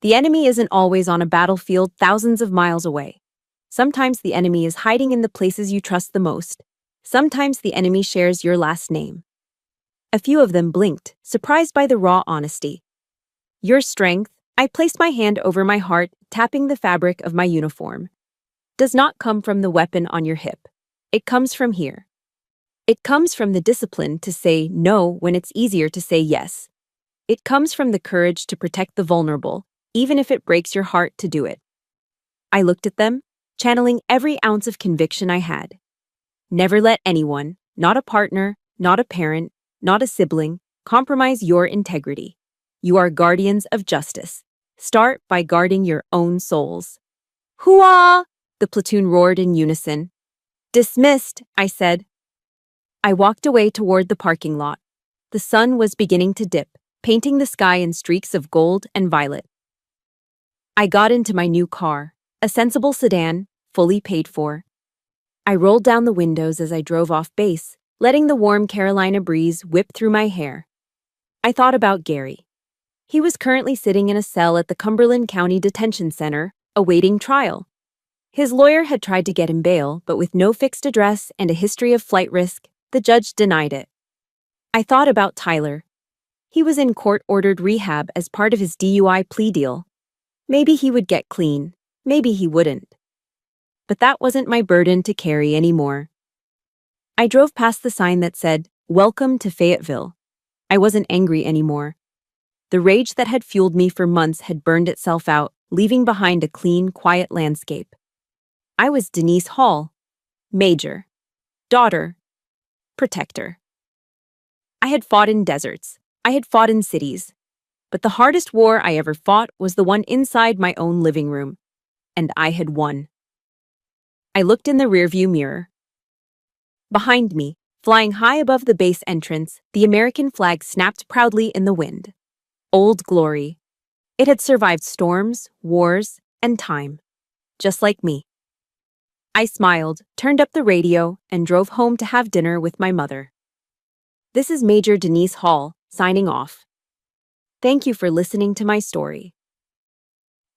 S1: "The enemy isn't always on a battlefield thousands of miles away. Sometimes the enemy is hiding in the places you trust the most. Sometimes the enemy shares your last name." A few of them blinked, surprised by the raw honesty. "Your strength," I placed my hand over my heart, tapping the fabric of my uniform, "does not come from the weapon on your hip. It comes from here. It comes from the discipline to say no when it's easier to say yes. It comes from the courage to protect the vulnerable, even if it breaks your heart to do it." I looked at them, channeling every ounce of conviction I had. Never let anyone, not a partner, not a parent, not a sibling, compromise your integrity. You are guardians of justice. Start by guarding your own souls. "Hooah!" the platoon roared in unison. "Dismissed," I said. I walked away toward the parking lot. The sun was beginning to dip, painting the sky in streaks of gold and violet. I got into my new car, a sensible sedan, fully paid for. I rolled down the windows as I drove off base, letting the warm Carolina breeze whip through my hair. I thought about Gary. He was currently sitting in a cell at the Cumberland County Detention Center, awaiting trial. His lawyer had tried to get him bail, but with no fixed address and a history of flight risk, the judge denied it. I thought about Tyler. He was in court-ordered rehab as part of his DUI plea deal. Maybe he would get clean, maybe he wouldn't. But that wasn't my burden to carry anymore. I drove past the sign that said, "Welcome to Fayetteville." I wasn't angry anymore. The rage that had fueled me for months had burned itself out, leaving behind a clean, quiet landscape. I was Denise Hall, Major, daughter, protector. I had fought in deserts. I had fought in cities. But the hardest war I ever fought was the one inside my own living room. And I had won. I looked in the rearview mirror. Behind me, flying high above the base entrance, the American flag snapped proudly in the wind. Old Glory. It had survived storms, wars, and time. Just like me. I smiled, turned up the radio, and drove home to have dinner with my mother. This is Major Denise Hall, signing off. Thank you for listening to my story.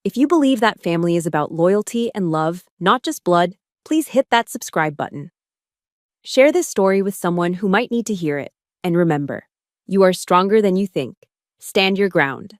S1: If you believe that family is about loyalty and love, not just blood, please hit that subscribe button. Share this story with someone who might need to hear it. And remember, you are stronger than you think. Stand your ground.